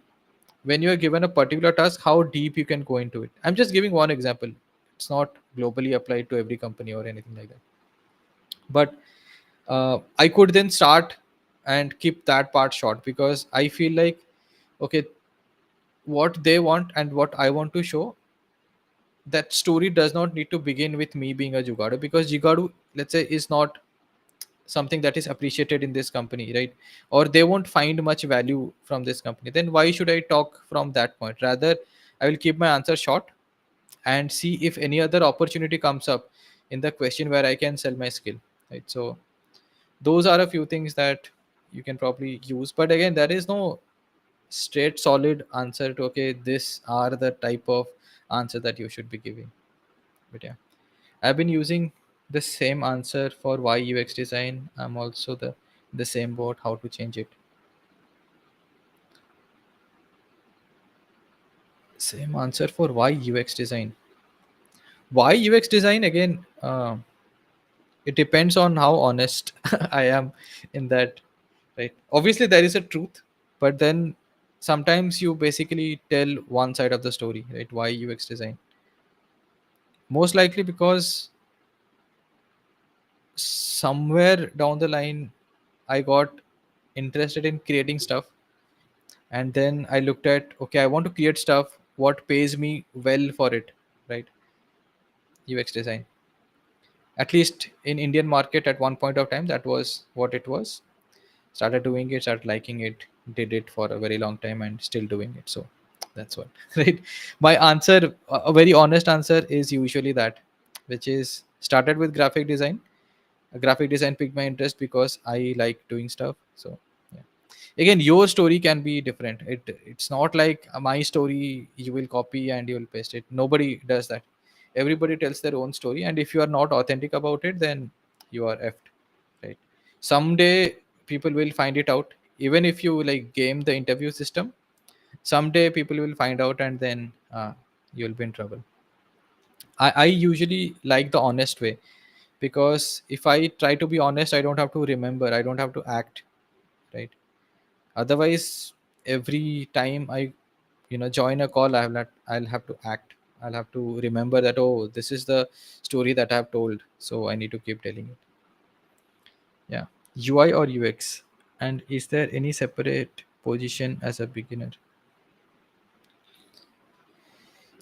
[SPEAKER 1] when you are given a particular task, how deep you can go into it. I'm just giving one example. It's not globally applied to every company or anything like that, but I could then start and keep that part short, because I feel like, okay, what they want and what I want to show, that story does not need to begin with me being a jugadu, because jugadu, let's say, is not something that is appreciated in this company, right? Or they won't find much value from this company. Then why should I talk from that point? Rather, I will keep my answer short and see if any other opportunity comes up in the question where I can sell my skill, right? So those are a few things that you can probably use, but again, there is no straight solid answer to, okay, this are the type of answer that you should be giving. But yeah, I've been using the same answer for why UX design. I'm also the same boat, how to change it. Same answer for why UX design. Why UX design again? It depends on how honest I am in that, right? Obviously, there is a truth, but then sometimes you basically tell one side of the story, right? Why UX design? Most likely because somewhere down the line, I got interested in creating stuff, and then I looked at, okay, I want to create stuff what pays me well for it, right? UX design, at least in Indian market at one point of time, that was what it was. Started doing it, started liking it, did it for a very long time, and still doing it. So that's what right. My answer, a very honest answer, is usually that, which is, started with graphic design. Graphic design piqued my interest because I like doing stuff. So yeah, again, your story can be different. It's not like my story you will copy and you will paste it. Nobody does that. Everybody tells their own story, and if you are not authentic about it, then you are effed, right? Someday people will find it out. Even if you like game the interview system, someday people will find out, and then you'll be in trouble. I usually like the honest way, because if I try to be honest, I don't have to remember, I don't have to act, right? Otherwise, every time I join a call, I'll have to act. I'll have to remember that, oh, this is the story that I've told, so I need to keep telling it. Yeah. UI or UX? And is there any separate position as a beginner?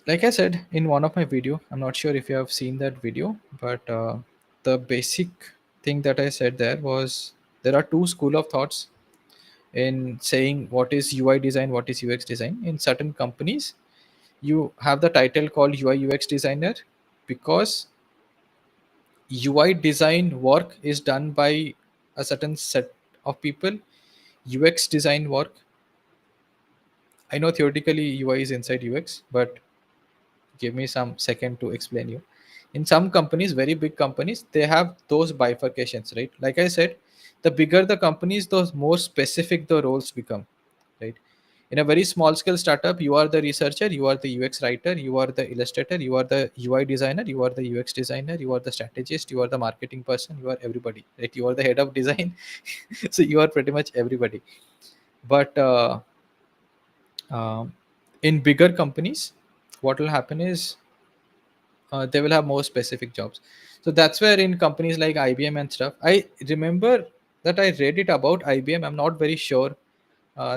[SPEAKER 1] Like I said in one of my video, I'm not sure if you have seen that video, but the basic thing that I said there was, there are two school of thoughts in saying what is UI design, what is UX design. In certain companies, you have the title called UI UX designer, because UI design work is done by a certain set of people. UX design work, I know theoretically UI is inside UX, but give me some second to explain you. In some companies, very big companies, they have those bifurcations, right? Like I said, the bigger the companies, the more specific the roles become. right? In a very small scale startup, you are the researcher, you are the UX writer, you are the illustrator, you are the UI designer, you are the UX designer, you are the strategist, you are the marketing person, you are everybody, right? You are the head of design. So you are pretty much everybody. But um, in bigger companies, what will happen is they will have more specific jobs. So that's where in companies like IBM and stuff, I remember that I read it about IBM. I'm not very sure.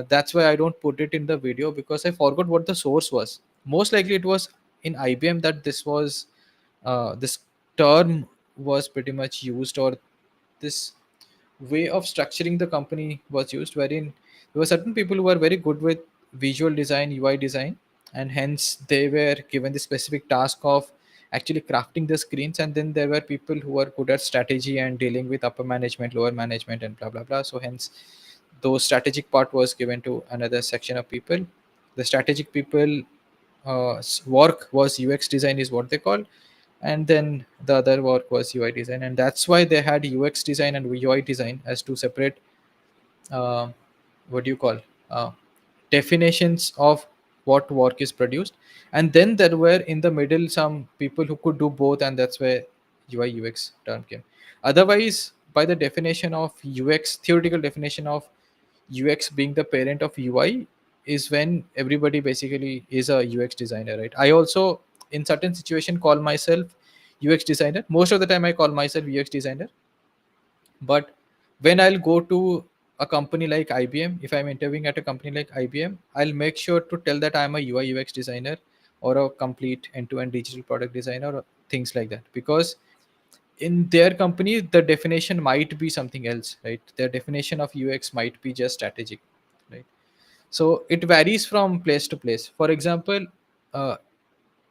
[SPEAKER 1] That's why I don't put it in the video, because I forgot what the source was. Most likely it was in IBM that this term was pretty much used, or this way of structuring the company was used, wherein there were certain people who were very good with visual design, UI design, and hence they were given the specific task of actually crafting the screens. And then there were people who were good at strategy and dealing with upper management, lower management, and blah blah blah. So hence those strategic part was given to another section of people. The strategic people work was UX design is what they call, and then the other work was UI design. And that's why they had UX design and UI design as two separate uh, what do you call uh, definitions of what work is produced. And then there were in the middle some people who could do both, and that's where UI UX term came. Otherwise, by the definition of UX, theoretical definition of UX being the parent of UI, is when everybody basically is a UX designer, right? I also in certain situation call myself UX designer. Most of the time I call myself UX designer. But when I'll go to a company like IBM, if I'm interviewing at a company like IBM, I'll make sure to tell that I'm a UI UX designer or a complete end-to-end digital product designer or things like that. Because in their company the definition might be something else, right? Their definition of UX might be just strategic, right? So it varies from place to place. For example, uh,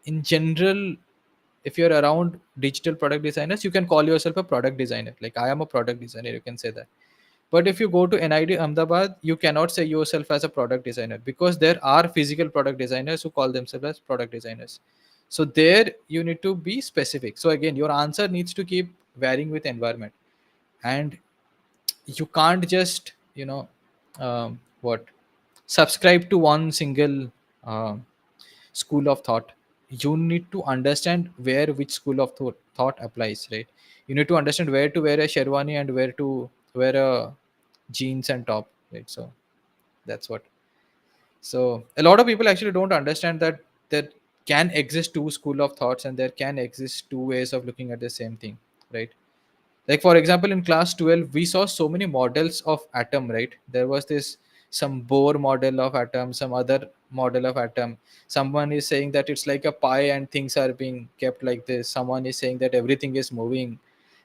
[SPEAKER 1] in general, if you're around digital product designers, you can call yourself a product designer. Like, I am a product designer, you can say that. But if you go to NID Ahmedabad, you cannot say yourself as a product designer, because there are physical product designers who call themselves as product designers. So there you need to be specific. So again, your answer needs to keep varying with environment. And you can't just what subscribe to one single school of thought. You need to understand where which school of thought applies, right? You need to understand where to wear a sherwani and where to wear a jeans and top, right? So that's what. So a lot of people actually don't understand that there can exist two school of thoughts, and there can exist two ways of looking at the same thing, right? Like for example, in class 12 we saw so many models of atom, right? There was this some Bohr model of atom, some other model of atom. Someone is saying that it's like a pie and things are being kept like this. Someone is saying that everything is moving.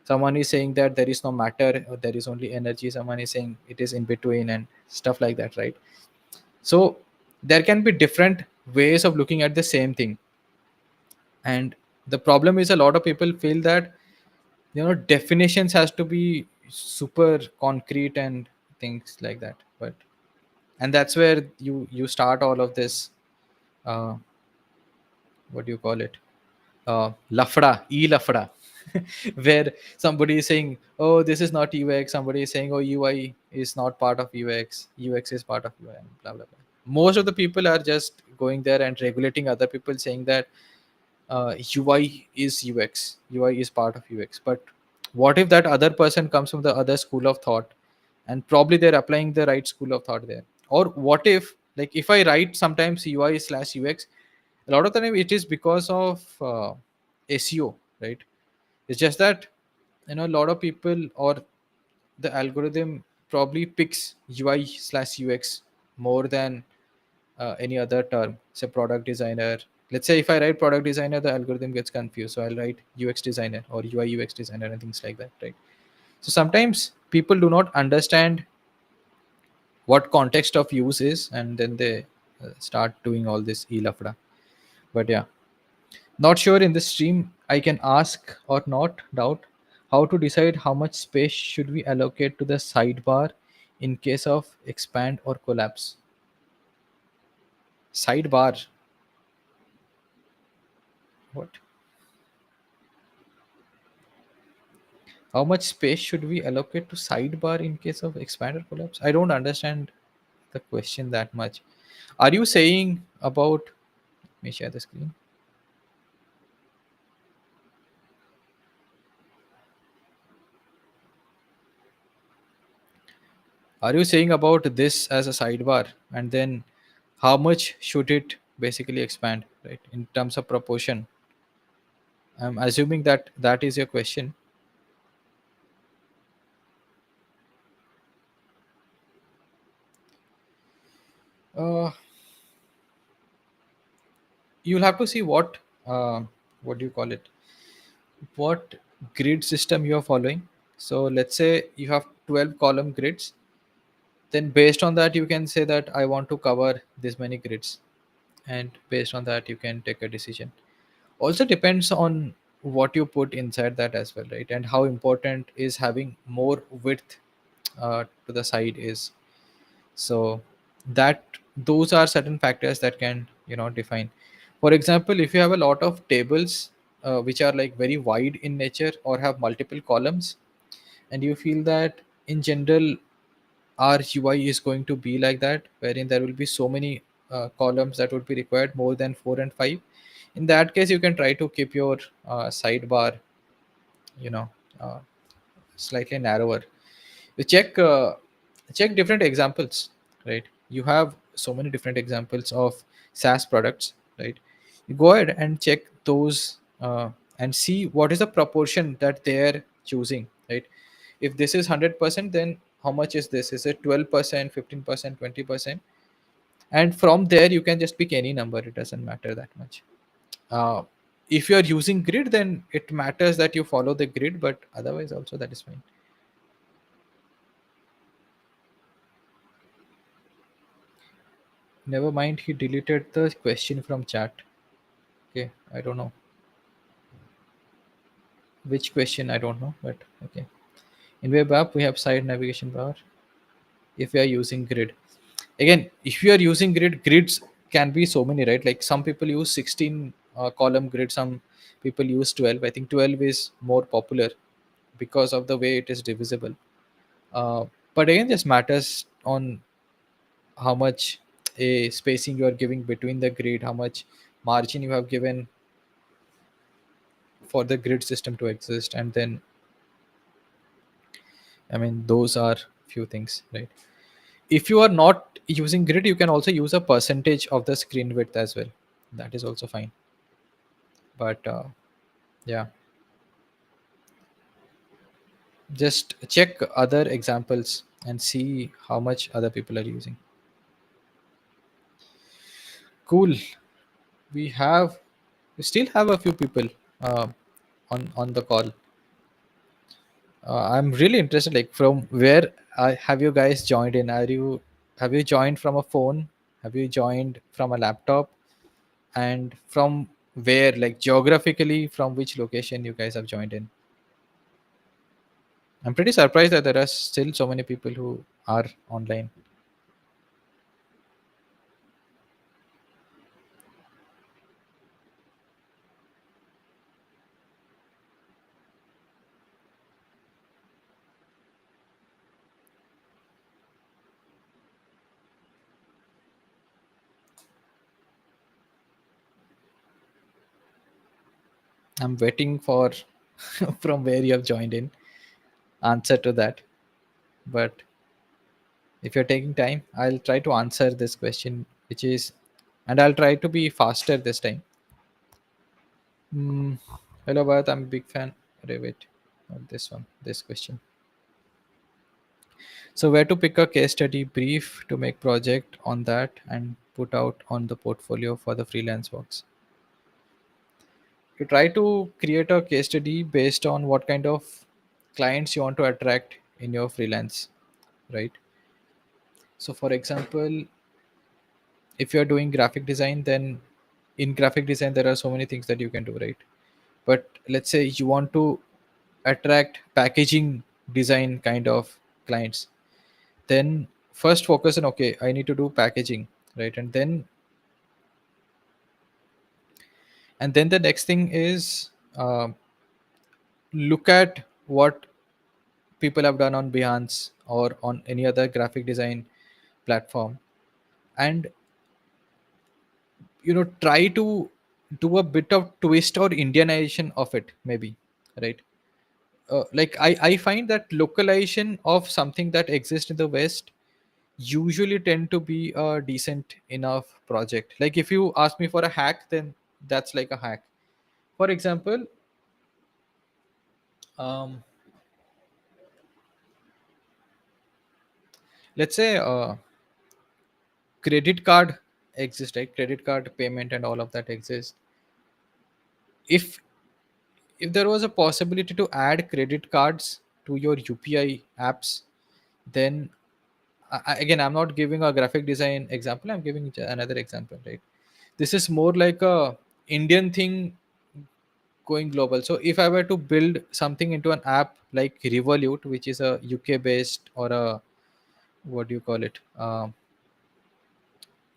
[SPEAKER 1] Someone is saying that there is no matter or there is only energy. Someone is saying it is in between and stuff like that, right? So there can be different ways of looking at the same thing. And the problem is a lot of people feel that definitions has to be super concrete and things like that. But and that's where you start all of this uh, what do you call it, lafda, lafda, where somebody is saying, oh, this is not UX, somebody is saying, oh, UI is not part of UX is part of UI, and blah blah blah. Most of the people are just going there and regulating other people, saying that UI is UX, UI is part of UX. But what if that other person comes from the other school of thought, and probably they're applying the right school of thought there? Or what if, like, if I write sometimes UI slash UX, a lot of the time it is because of SEO, right? It's just that a lot of people, or the algorithm probably picks UI slash UX more than any other term. Say product designer. Let's say if I write product designer, the algorithm gets confused, so I'll write UX designer or UI UX designer and things like that, right? So sometimes people do not understand what context of use is, and then they start doing all this lafda. But yeah, not sure in this stream I can ask or not doubt how to decide how much space should we allocate to the sidebar in case of expand or collapse. Sidebar, what? How much space should we allocate to sidebar in case of expand or collapse? I don't understand the question that much. Are you saying about, let me share the screen. Are you saying about this as a sidebar, and then how much should it basically expand, right? In terms of proportion. I'm assuming that that is your question. Uh, you'll have to see what do you call it? What grid system you are following. So let's say you have 12 column grids. Then based on that, you can say that I want to cover this many grids, and based on that, you can take a decision. Also depends on what you put inside that as well, right? And how important is having more width to the side is. So that those are certain factors that can, define. For example, if you have a lot of tables which are like very wide in nature or have multiple columns, and you feel that in general our UI is going to be like that, wherein there will be so many columns that would be required more than 4 and 5. In that case, you can try to keep your sidebar, you know, uh, slightly narrower. You check different examples, right? You have so many different examples of SaaS products, right? You go ahead and check those and see what is the proportion that they're choosing, right? If this is 100%, then how much is this? Is it 12%, 15%, 20%? And from there you can just pick any number, it doesn't matter that much. If you are using grid, then it matters that you follow the grid, but otherwise also that is fine. Never mind, he deleted the question from chat. Okay, I don't know which question, I don't know, but okay. In web app, we have side navigation bar if we are using grid. Again, if you are using grids can be so many, right? Like some people use 16 column grid, some people use 12. I think 12 is more popular because of the way it is divisible. But again, just matters on how much a spacing you are giving between the grid, how much margin you have given for the grid system to exist, and then, I mean, those are few things, right? If you are not using grid, you can also use a percentage of the screen width as well. That is also fine. But yeah, just check other examples and see how much other people are using. Cool. We still have a few people uh, on the call. I'm really interested, like from where have you guys joined in? Have you joined from a phone? Have you joined from a laptop? And from where, like geographically, from which location you guys have joined in? I'm pretty surprised that there are still so many people who are online. I'm waiting for from where you have joined in answer to that. But if you're taking time, I'll try to answer this question, which is, and I'll try to be faster this time. Mm, hello, Bharat. I'm a big fan. Wait, not this one. This question. So, where to pick a case study brief to make project on that and put out on the portfolio for the freelance works? You try to create a case study based on what kind of clients you want to attract in your freelance, right? So, for example, if you're doing graphic design, then in graphic design there are so many things that you can do, right? But let's say you want to attract packaging design kind of clients, then first focus on, okay, I need to do packaging, right? And then the next thing is, look at what people have done on Behance or on any other graphic design platform, and try to do a bit of twist or Indianization of it, maybe, right? Like I find that localization of something that exists in the West usually tend to be a decent enough project. Like if you ask me for a hack, then that's like a hack. For example, um, let's say credit card exists, right? Credit card payment and all of that exists. If if there was a possibility to add credit cards to your UPI apps, then again, I'm not giving a graphic design example, I'm giving another example, right? This is more like a Indian thing going global. So if I were to build something into an app like Revolut, which is a UK based, or a, what do you call it,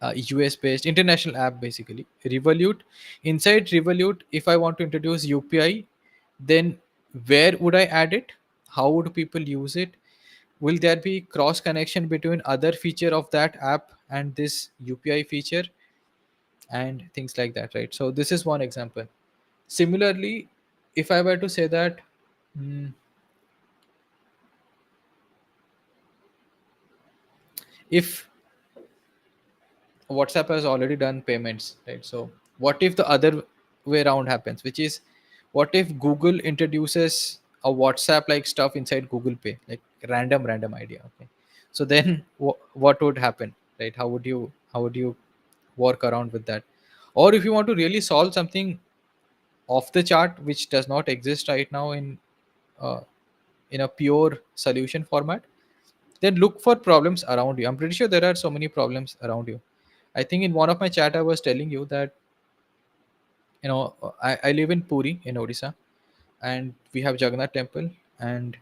[SPEAKER 1] US based international app, basically Revolut. Inside Revolut, if I want to introduce UPI, then where would I add it? How would people use it? Will there be cross connection between other feature of that app and this UPI feature, and things like that, right? So this is one example. Similarly, if I were to say that, mm, if WhatsApp has already done payments, right? So what if the other way around happens, which is, what if Google introduces a WhatsApp like stuff inside Google Pay, like random idea, okay? So then what would happen, right? How would you work around with that? Or if you want to really solve something off the chart which does not exist right now uh, in a pure solution format, then look for problems around you. I'm pretty sure there are so many problems around you. I think in one of my chat I was telling you that, I live in Puri in Odisha, and we have Jagannath temple, and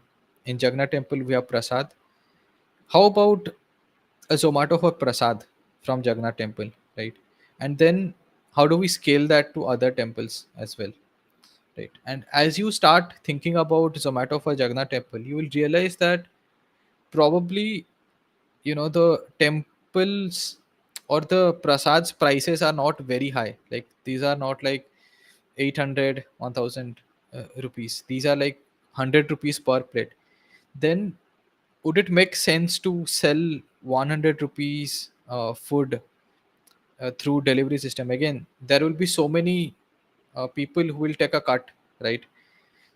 [SPEAKER 1] in Jagannath temple we have prasad. How about a Zomato for prasad from Jagannath temple, right? And then how do we scale that to other temples as well, right? And as you start thinking about Zomato for Jagannath temple, you will realize that probably, the temples or the prasads prices are not very high. Like these are not like 800, 1000 rupees. These are like 100 rupees per plate. Then would it make sense to sell 100 rupees food through delivery system? Again, there will be so many people who will take a cut, right?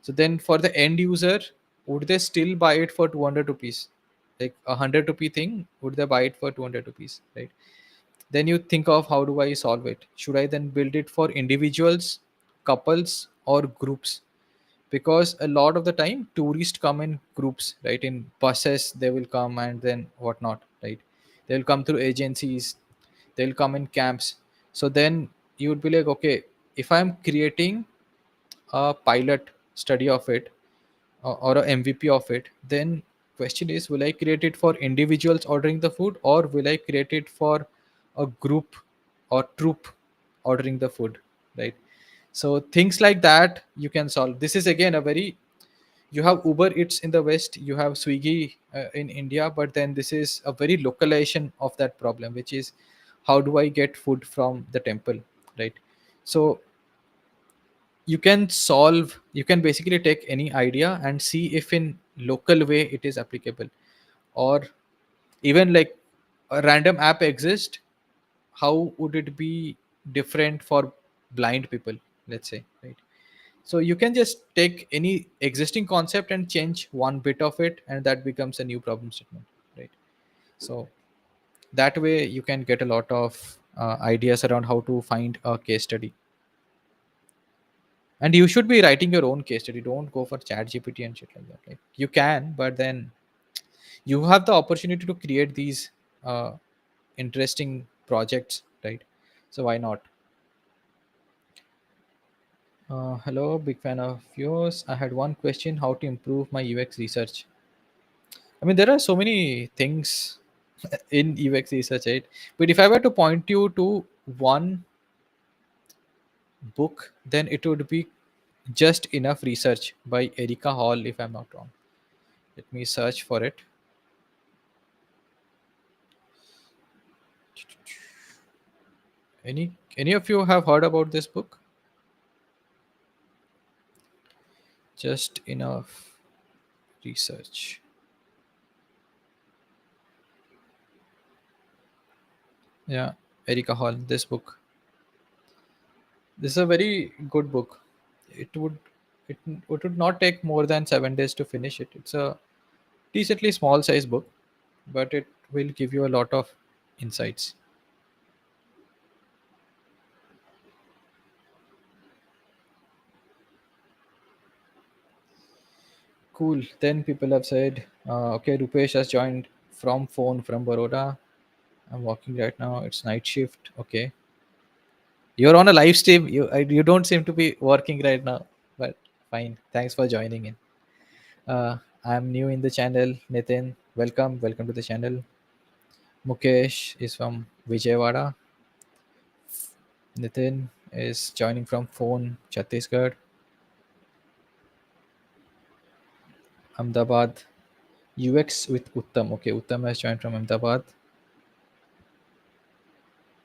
[SPEAKER 1] So then for the end user, would they still buy it for 200 rupees? Like a 100 rupee thing, would they buy it for 200 rupees, right? Then you think of, how do I solve it? Should I then build it for individuals, couples, or groups? Because a lot of the time tourists come in groups, right? In buses they will come, and then whatnot, right? They'll come through agencies, they'll come in camps. So then you would be like, okay, if I'm creating a pilot study of it, or a MVP of it, then question is, will I create it for individuals ordering the food, or will I create it for a group or troop ordering the food, right? So things like that you can solve. This is again a very, you have Uber Eats in the West, you have Swiggy in India, but then this is a very localization of that problem, which is, how do I get food from the temple, right? So you can basically take any idea and see if in local way it is applicable, or even like a random app exists, how would it be different for blind people, let's say, right? So you can just take any existing concept and change one bit of it, and that becomes a new problem statement, right? So that way you can get a lot of ideas around how to find a case study. And you should be writing your own case study. Don't go for chat GPT and shit like that. Like you can, but then you have the opportunity to create these uh, interesting projects, right? So why not? Hello, big fan of yours. I had one question: how to improve my UX research? I mean, there are so many things in UX research, right? But if I were to point you to one book, then it would be Just Enough Research by Erica Hall, if I'm not wrong. Let me search for it. Any of you have heard about this book? Just enough research. Yeah, Erika Hall. This book. This is a very good book. It would it would not take more than 7 days to finish it. It's a decently small size book, but it will give you a lot of insights. Cool. Then people have said, okay, Rupesh has joined from phone from Baroda. I'm walking right now. It's night shift. Okay, you're on a live stream. You don't seem to be working right now, but fine. Thanks for joining in. I'm new in the channel. Nitin, welcome to the channel. Mukesh is from Vijayawada. Nitin is joining from phone Chhattisgarh, Ahmedabad. UX with Uttam. Okay, Uttam has joined from Ahmedabad.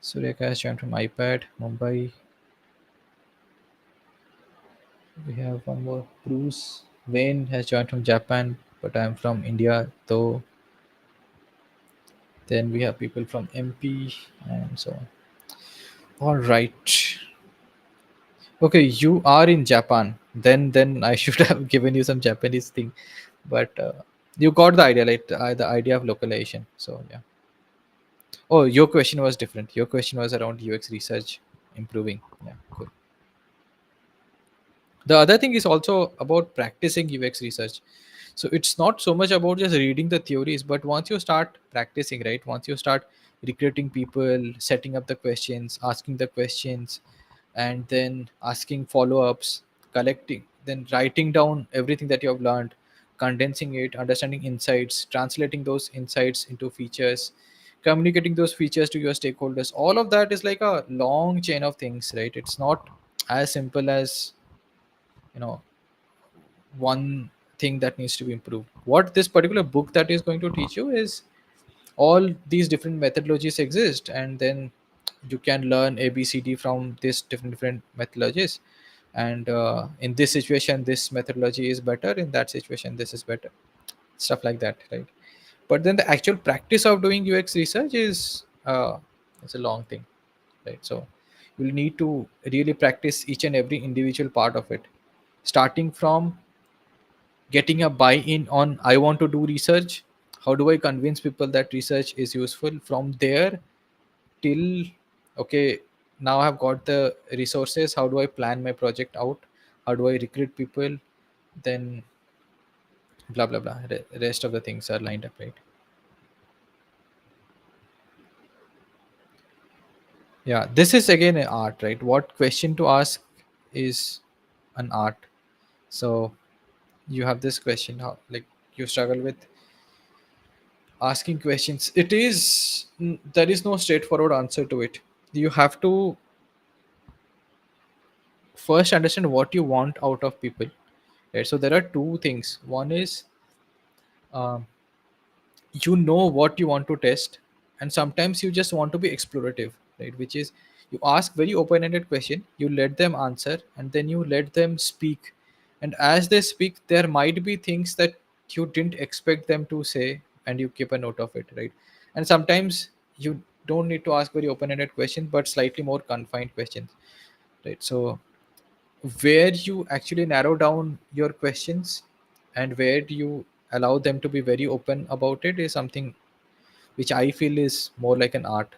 [SPEAKER 1] Suryaka has joined from iPad, Mumbai. We have one more. Bruce Wayne has joined from Japan, but I'm from India, though. Then we have people from MP and so on. All right. Okay, you are in Japan. Then I should have given you some Japanese thing, but you got the idea, like the idea of localization. So yeah. Oh, your question was different. Your question was around UX research improving. Yeah, cool. The other thing is also about practicing UX research. So it's not so much about just reading the theories, but once you start practicing, right, once you start recruiting people, setting up the questions, asking the questions, and then asking follow-ups, collecting, then writing down everything that you have learned, condensing it, understanding insights, translating those insights into features, communicating those features to your stakeholders, all of that is like a long chain of things, right? It's not as simple as, you know, one thing that needs to be improved. What this particular book that is going to teach you is all these different methodologies exist, and then you can learn ABCD from this different methodologies. And in this situation this methodology is better, in that situation this is better, stuff like that, right? But then the actual practice of doing UX research is it's a long thing, right? So you'll need to really practice each and every individual part of it, starting from getting a buy-in on I want to do research. How do I convince people that research is useful? From there till, okay, now I've got the resources, how do I plan my project out? How do I recruit people? Then blah blah blah. Rest of the things are lined up, right? Yeah, this is again an art, right? What question to ask is an art. So you have this question, how like you struggle with asking questions. It is there is no straightforward answer to it. You have to first understand what you want out of people, right? So there are two things. One is, um, you know what you want to test, and sometimes you just want to be explorative, right? Which is, you ask very open-ended question, you let them answer, and then you let them speak. And as they speak, there might be things that you didn't expect them to say, and you keep a note of it, right? And sometimes you don't need to ask very open-ended questions, but slightly more confined questions, right? So where you actually narrow down your questions and where do you allow them to be very open about it is something which I feel is more like an art.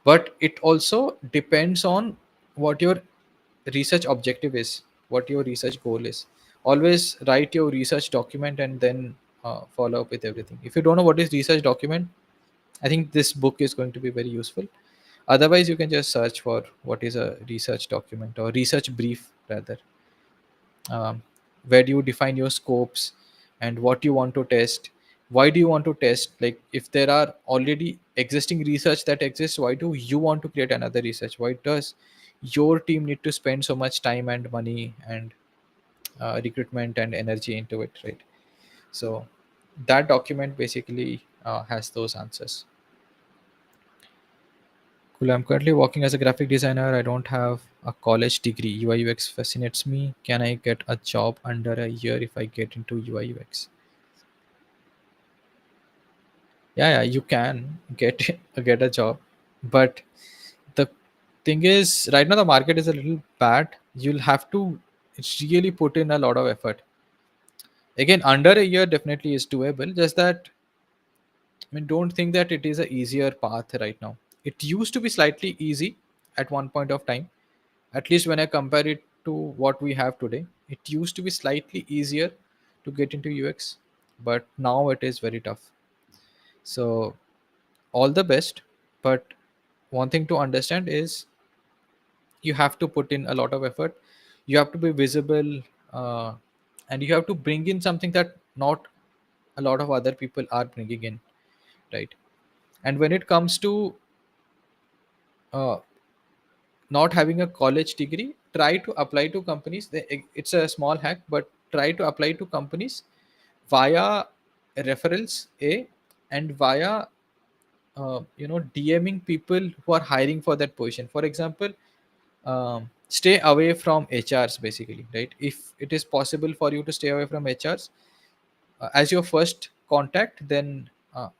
[SPEAKER 1] But it also depends on what your research objective is, what your research goal is. Always write your research document and then follow up with everything. If you don't know what is research document, I think this book is going to be very useful. Otherwise, you can just search for what is a research document or research brief rather. Where do you define your scopes and what you want to test? Why do you want to test? Like, if there are already existing research that exists, why do you want to create another research? Why does your team need to spend so much time and money and recruitment and energy into it, right? So that document basically has those answers. Cool. I'm currently working as a graphic designer. I don't have a college degree. UI UX fascinates me. Can I get a job under a year if I get into UI UX? Yeah, you can get get a job, but the thing is, right now the market is a little bad. You'll have to really put in a lot of effort. Again, under a year definitely is doable. Just that, I mean, don't think that it is a easier path right now. It used to be slightly easy at one point of time. At least when I compare it to what we have today, it used to be slightly easier to get into UX, but now it is very tough. So all the best, but one thing to understand is you have to put in a lot of effort. You have to be visible, uh, and you have to bring in something that not a lot of other people are bringing in, right? And when it comes to uh, not having a college degree, try to apply to companies. It's a small hack, but try to apply to companies via referrals, a, and via DMing people who are hiring for that position. For example, stay away from HRs basically, right? If it is possible for you to stay away from HRs as your first contact, then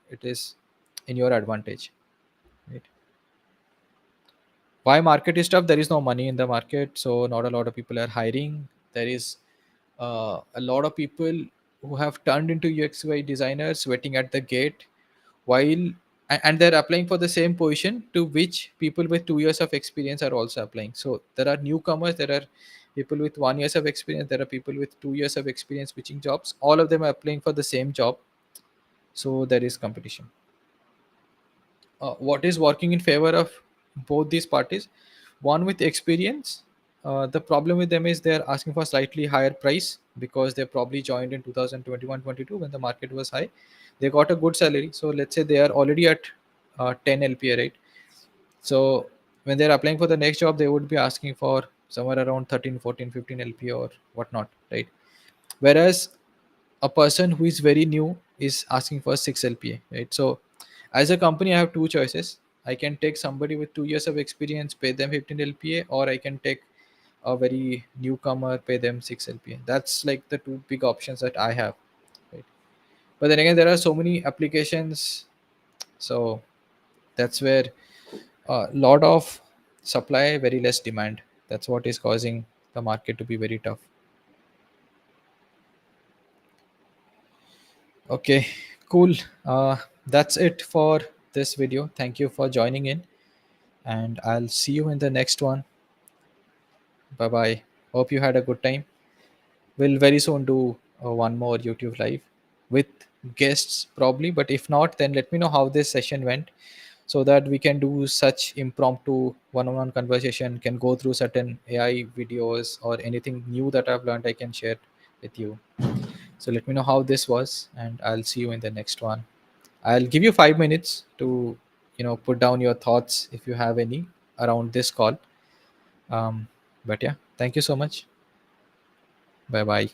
[SPEAKER 1] it is in your advantage, right? Why market is tough? There is no money in the market, so not a lot of people are hiring. There is a lot of people who have turned into UX/UI designers waiting at the gate, while and they're applying for the same position to which people with 2 years of experience are also applying. So there are newcomers, there are people with 1 years of experience, there are people with 2 years of experience switching jobs. All of them are applying for the same job, so there is competition. What is working in favor of both these parties? One with experience, the problem with them is they're asking for slightly higher price because they probably joined in 2021-22 when the market was high. They got a good salary, so let's say they are already at 10 LPA, right? So when they're applying for the next job, they would be asking for somewhere around 13, 14, 15 LPA or whatnot, right? Whereas a person who is very new is asking for 6 LPA, right? So as a company, I have two choices. I can take somebody with 2 years of experience, pay them 15 LPA, or I can take a very newcomer, pay them 6 LPA. That's like the two big options that I have, right? But then again, there are so many applications, so that's where a lot of supply, very less demand. That's what is causing the market to be very tough. Okay, cool. That's it for this video. Thank you for joining in, and I'll see you in the next one. Bye bye. Hope you had a good time. We'll very soon do one more YouTube live with guests, probably. But if not, then let me know how this session went so that we can do such impromptu one on one conversation, can go through certain AI videos or anything new that I've learned, I can share with you. So let me know how this was, and I'll see you in the next one. I'll give you 5 minutes to, put down your thoughts if you have any around this call. Um, but yeah, thank you so much. Bye bye.